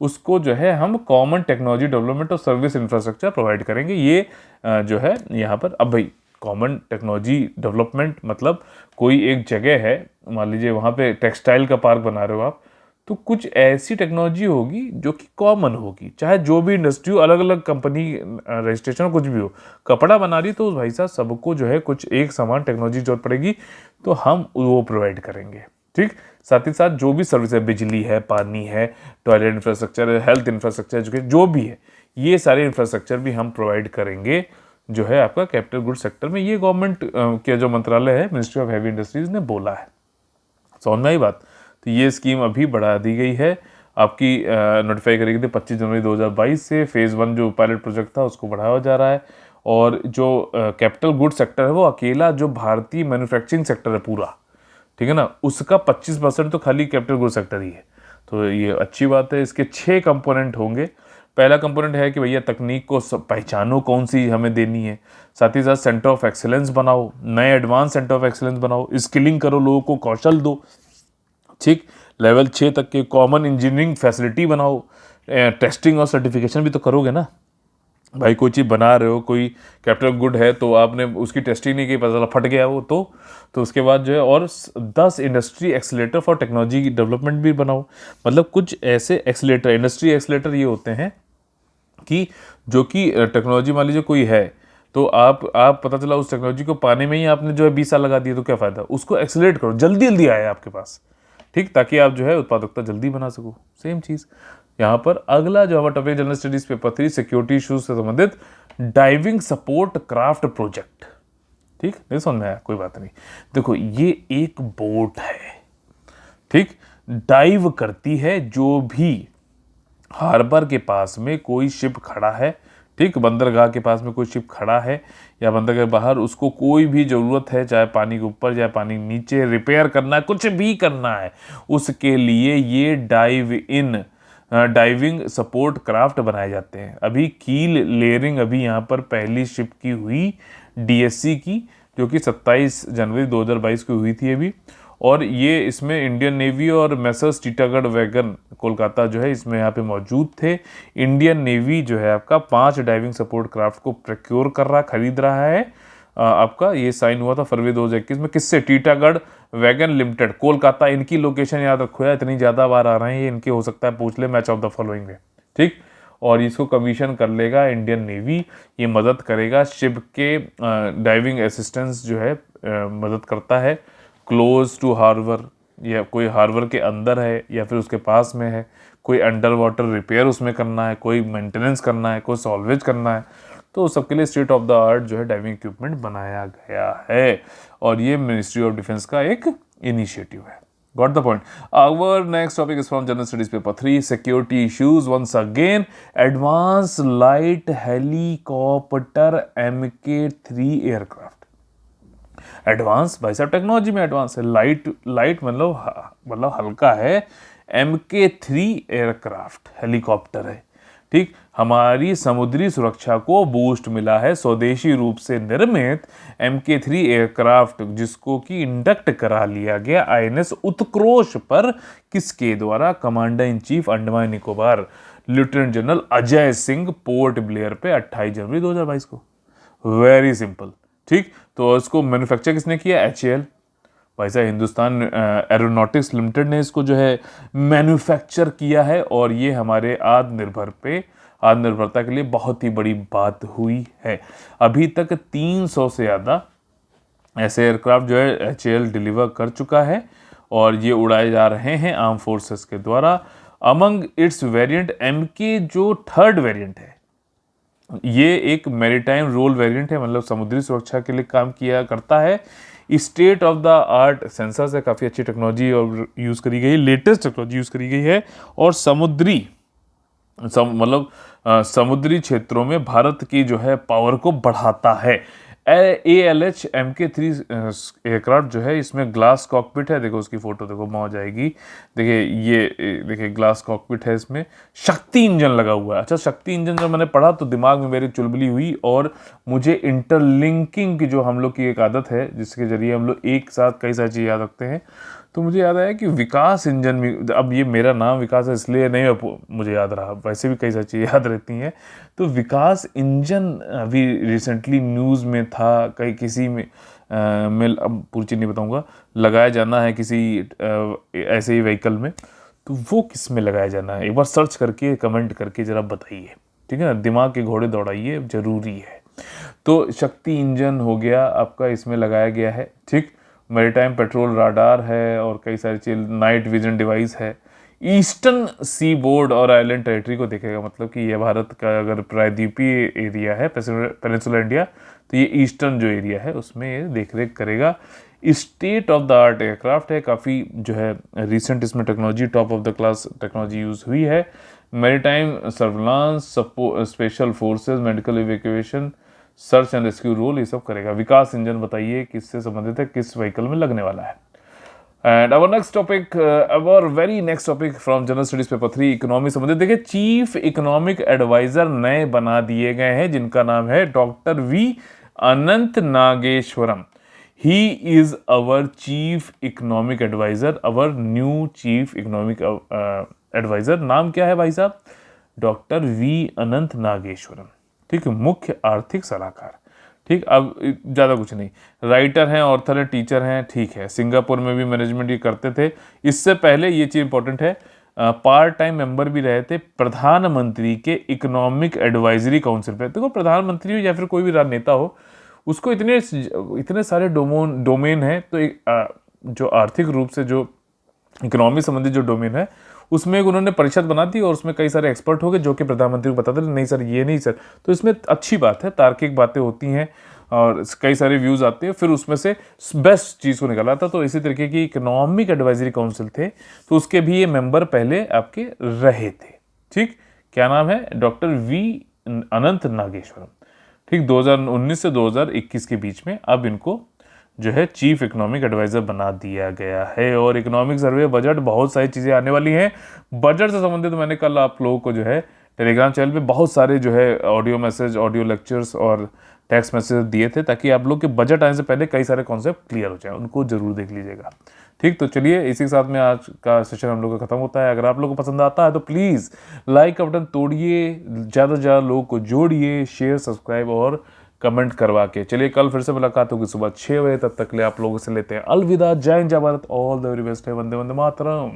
उसको जो है हम कॉमन टेक्नोलॉजी डेवलपमेंट और सर्विस इंफ्रास्ट्रक्चर प्रोवाइड करेंगे। ये जो है यहाँ पर, अब भाई कॉमन टेक्नोलॉजी डेवलपमेंट मतलब कोई एक जगह है, मान लीजिए वहाँ पे टेक्सटाइल का पार्क बना रहे हो आप, तो कुछ ऐसी टेक्नोलॉजी होगी जो कि कॉमन होगी, चाहे जो भी इंडस्ट्री हो, अलग अलग कंपनी रजिस्ट्रेशन कुछ भी हो, कपड़ा बना रही तो भाई साहब सबको जो है कुछ एक समान टेक्नोलॉजी जरूरत पड़ेगी, तो हम वो प्रोवाइड करेंगे। ठीक, साथ ही साथ जो भी सर्विस है, बिजली है, पानी है, टॉयलेट इंफ्रास्ट्रक्चर है, हेल्थ इंफ्रास्ट्रक्चर, एजुकेशन, जो भी है, ये सारे इंफ्रास्ट्रक्चर भी हम प्रोवाइड करेंगे जो है आपका कैपिटल गुड सेक्टर में। ये गवर्नमेंट के जो मंत्रालय है, मिनिस्ट्री ऑफ हैवी इंडस्ट्रीज ने बोला है। समझ में आई बात? तो ये स्कीम अभी बढ़ा दी गई है, आपकी नोटिफाई करी गई थी 25 जनवरी 2022 से। फेज़ 1 जो पायलट प्रोजेक्ट था उसको बढ़ाया जा रहा है। और जो कैपिटल गुड सेक्टर है वो अकेला जो भारतीय मैन्युफैक्चरिंग सेक्टर है पूरा, ठीक है ना, उसका 25% तो खाली कैपिटल गुड सेक्टर ही है। तो ये अच्छी बात है। इसके 6 कंपोनेंट होंगे। पहला कंपोनेंट है कि भैया तकनीक को पहचानो कौन सी हमें देनी है, साथ ही साथ सेंटर ऑफ एक्सीलेंस बनाओ, नए एडवांस सेंटर ऑफ एक्सीलेंस बनाओ, स्किलिंग करो, लोगों को कौशल दो, ठीक, लेवल 6 तक के कॉमन इंजीनियरिंग फैसिलिटी बनाओ, टेस्टिंग और सर्टिफिकेशन भी तो करोगे ना भाई। कोई चीज़ बना रहे हो, कोई कैपिटल गुड है तो आपने उसकी टेस्टिंग नहीं की, पता चला फट गया वो, तो उसके बाद जो है और 10 इंडस्ट्री एक्सीलेटर फॉर टेक्नोलॉजी की डेवलपमेंट भी बनाओ। मतलब कुछ ऐसे एक्सीलेटर, इंडस्ट्री एक्सीलेटर ये होते हैं कि जो कि टेक्नोलॉजी मान लीजिए कोई है, तो आप पता चला उस टेक्नोलॉजी को पाने में ही आपने जो है 20 साल लगा दिए, तो क्या फ़ायदा? उसको एक्सीलरेट करो, जल्दी जल्दी आए आपके पास, ठीक, ताकि आप जो है उत्पादकता जल्दी बना सको। सेम चीज़ यहाँ पर। अगला जो हमारा topic general studies paper 3 security issues से संबंधित डाइविंग सपोर्ट क्राफ्ट प्रोजेक्ट, ठीक, नहीं समझ में आया? कोई बात नहीं। देखो ये एक बोट है, ठीक, डाइव करती है, जो भी हार्बर के पास में कोई शिप खड़ा है, ठीक, बंदरगाह के पास में कोई शिप खड़ा है या बंदरगाह के बाहर, उसको कोई भी ज़रूरत है, चाहे पानी के ऊपर या पानी नीचे, रिपेयर करना है, कुछ भी करना है, उसके लिए ये डाइविंग सपोर्ट क्राफ्ट बनाए जाते हैं। अभी कील लेयरिंग अभी यहाँ पर पहली शिप की हुई DSC की, जो कि 27 जनवरी 2022 को हुई थी अभी। और ये इसमें इंडियन नेवी और मैसर्स टीटागढ़ वैगन कोलकाता जो है इसमें यहाँ पे मौजूद थे। इंडियन नेवी जो है आपका 5 डाइविंग सपोर्ट क्राफ्ट को प्रोक्योर कर रहा, खरीद रहा है। आपका ये साइन हुआ था फरवरी 2021 में। किससे? Titagarh wagon limited, Kolkata. इनकी लोकेशन याद रखो यार, इतनी ज़्यादा बार आ रहे हैं ये, इनके हो सकता है पूछ ले मैच ऑफ द फॉलोइंग में, ठीक। और इसको कमीशन कर लेगा इंडियन नेवी। ये मदद करेगा शिप के डाइविंग असिस्टेंस जो है मदद करता है। क्लोज टू हार्बर, या कोई हार्बर के अंदर है या फिर उसके पास में है, कोई अंडर वाटर रिपेयर उसमें करना है, कोई मेंटेनेंस करना है, कोई सॉल्वेज करना है, तो सबके लिए स्टेट ऑफ द आर्ट जो है डाइविंग इक्विपमेंट बनाया गया है। और ये मिनिस्ट्री ऑफ डिफेंस का एक इनिशिएटिव है। Got the point? Our next topic is from general studies paper 3 security issues once again. Advance light helicopter MK3 aircraft. Advance भाई साहब टेक्नोलॉजी में एडवांस है। लाइट मतलब हल्का है। MK3 एयरक्राफ्ट हेलीकॉप्टर है, ठीक। हमारी समुद्री सुरक्षा को बूस्ट मिला है स्वदेशी रूप से निर्मित MK3 एयरक्राफ्ट, जिसको कि इंडक्ट करा लिया गया INS उत्कर्ष पर। किसके द्वारा? Commander in chief Andaman Nicobar lieutenant general Ajay Singh, port Blair पे 28 जनवरी 2022 को। वेरी सिंपल, ठीक। तो इसको मैन्युफैक्चर किसने किया? HAL भाई साहब, हिंदुस्तान एरोनॉटिक्स लिमिटेड ने इसको जो है मैन्युफैक्चर किया है। और ये हमारे आत्मनिर्भरता के लिए बहुत ही बड़ी बात हुई है। अभी तक 300 से ज़्यादा ऐसे एयरक्राफ्ट जो है HAL डिलीवर कर चुका है और ये उड़ाए जा रहे हैं आर्म फोर्सेस के द्वारा। अमंग इट्स वेरिएंट MK जो 3rd वेरिएंट है, ये एक मैरीटाइम रोल वेरिएंट है, मतलब समुद्री सुरक्षा के लिए काम किया करता है। State of the art sensor से काफ़ी अच्छी टेक्नोलॉजी और यूज़ करी गई, लेटेस्ट टेक्नोलॉजी यूज़ करी गई है। और समुद्री क्षेत्रों में भारत की जो है पावर को बढ़ाता है। ALH MK3 एयरक्राफ्ट जो है इसमें ग्लास कॉकपिट है। देखो उसकी फोटो देखो, मौज आएगी। देखिए ये देखिए ग्लास कॉकपिट है, इसमें शक्ति इंजन लगा हुआ है। अच्छा, शक्ति इंजन जब मैंने पढ़ा तो दिमाग में मेरी चुलबुली हुई और मुझे इंटरलिंकिंग की जो हम लोग की एक आदत है, जिसके जरिए हम लोग एक साथ कई सारी चीज़ याद रखते हैं, तो मुझे याद आया कि विकास इंजन भी, अब ये मेरा नाम विकास है इसलिए नहीं मुझे याद रहा, वैसे भी कई सारी चीज़ें याद रहती हैं। तो विकास इंजन अभी रिसेंटली न्यूज़ में था, कहीं किसी में अब पूरी चीज़ नहीं बताऊंगा, लगाया जाना है किसी ऐसे ही व्हीकल में। तो वो किस में लगाया जाना है, एक बार सर्च करके कमेंट करके ज़रा बताइए, ठीक है ना। दिमाग के घोड़े दौड़ाइए, ज़रूरी है। तो शक्ति इंजन हो गया आपका, इसमें लगाया गया है, ठीक। मैरीटाइम पेट्रोल राडार है और कई सारी चीज, नाइट विजन डिवाइस है। ईस्टर्न सी बोर्ड और आइलैंड टेरिटरी को देखेगा, मतलब कि ये भारत का अगर प्रायद्वीपीय एरिया है पेनिनसुला इंडिया, तो ये ईस्टर्न जो एरिया है उसमें ये देख रेख करेगा। State of the art aircraft है, काफ़ी जो है रिसेंट इसमें technology, top of the class technology use हुई है। Maritime surveillance, special forces, medical evacuation, search and rescue role, ये सब करेगा। विकास इंजन बताइए किससे संबंधित है, किस व्हीकल में लगने वाला है। And our next topic, our very next topic from general studies paper 3, economy संबंधित। देखिए, चीफ इकोनॉमिक एडवाइजर नए बना दिए गए हैं, जिनका नाम है doctor V Anantha Nageswaran. He is our chief economic adviser, our new chief economic adviser. नाम क्या है भाई साहब? Doctor V Anantha Nageswaran. ठीक है, मुख्य आर्थिक सलाहकार। ठीक, अब ज़्यादा कुछ नहीं। राइटर हैं, ऑर्थर हैं, टीचर हैं। ठीक है, सिंगापुर में भी मैनेजमेंट ये करते थे। इससे पहले ये चीज़ इंपॉर्टेंट है, पार्ट टाइम मेंबर भी रहे थे प्रधानमंत्री के इकोनॉमिक एडवाइजरी काउंसिल पे। देखो, प्रधानमंत्री हो या फिर कोई भी राजनेता हो, उसको इतने सारे डोमेन है, तो जो आर्थिक रूप से जो इकोनॉमी संबंधित जो डोमेन है, उसमें एक उन्होंने परिषद बना दी और उसमें कई सारे एक्सपर्ट हो गए जो कि प्रधानमंत्री को बताते थे, नहीं सर ये नहीं सर। तो इसमें अच्छी बात है, तार्किक बातें होती हैं और कई सारे व्यूज़ आते हैं, फिर उसमें से बेस्ट चीज़ को निकाला था। तो इसी तरीके की इकोनॉमिक एडवाइजरी काउंसिल थे, तो उसके भी ये मेंबर पहले आपके रहे थे। ठीक, क्या नाम है? Doctor V Anantha Nageswaran. ठीक, 2019 से 2021 के बीच में अब इनको जो है चीफ इकोनॉमिक एडवाइजर बना दिया गया है। और इकोनॉमिक सर्वे, बजट, बहुत सारी चीज़ें आने वाली हैं बजट से संबंधित। मैंने कल आप लोगों को जो है टेलीग्राम चैनल पे बहुत सारे जो है ऑडियो मैसेज, ऑडियो लेक्चर्स और टेक्स्ट मैसेज दिए थे, ताकि आप लोग के बजट आने से पहले कई सारे कॉन्सेप्ट क्लियर हो जाए, उनको जरूर देख लीजिएगा। ठीक, तो चलिए इसी के साथ में आज का सेशन हम लोग का खत्म होता है। अगर आप लोग को पसंद आता है तो प्लीज़ लाइक का बटन तोड़िए, ज़्यादा से ज़्यादा लोगों को जोड़िए, शेयर, सब्सक्राइब और कमेंट करवा के। चलिए, कल फिर से मुलाकात होगी सुबह 6 बजे। तब तक ले आप लोगों से लेते हैं अलविदा। जय हिंद, जय Bharat, all the very best है। वंदे वंदे मातरम।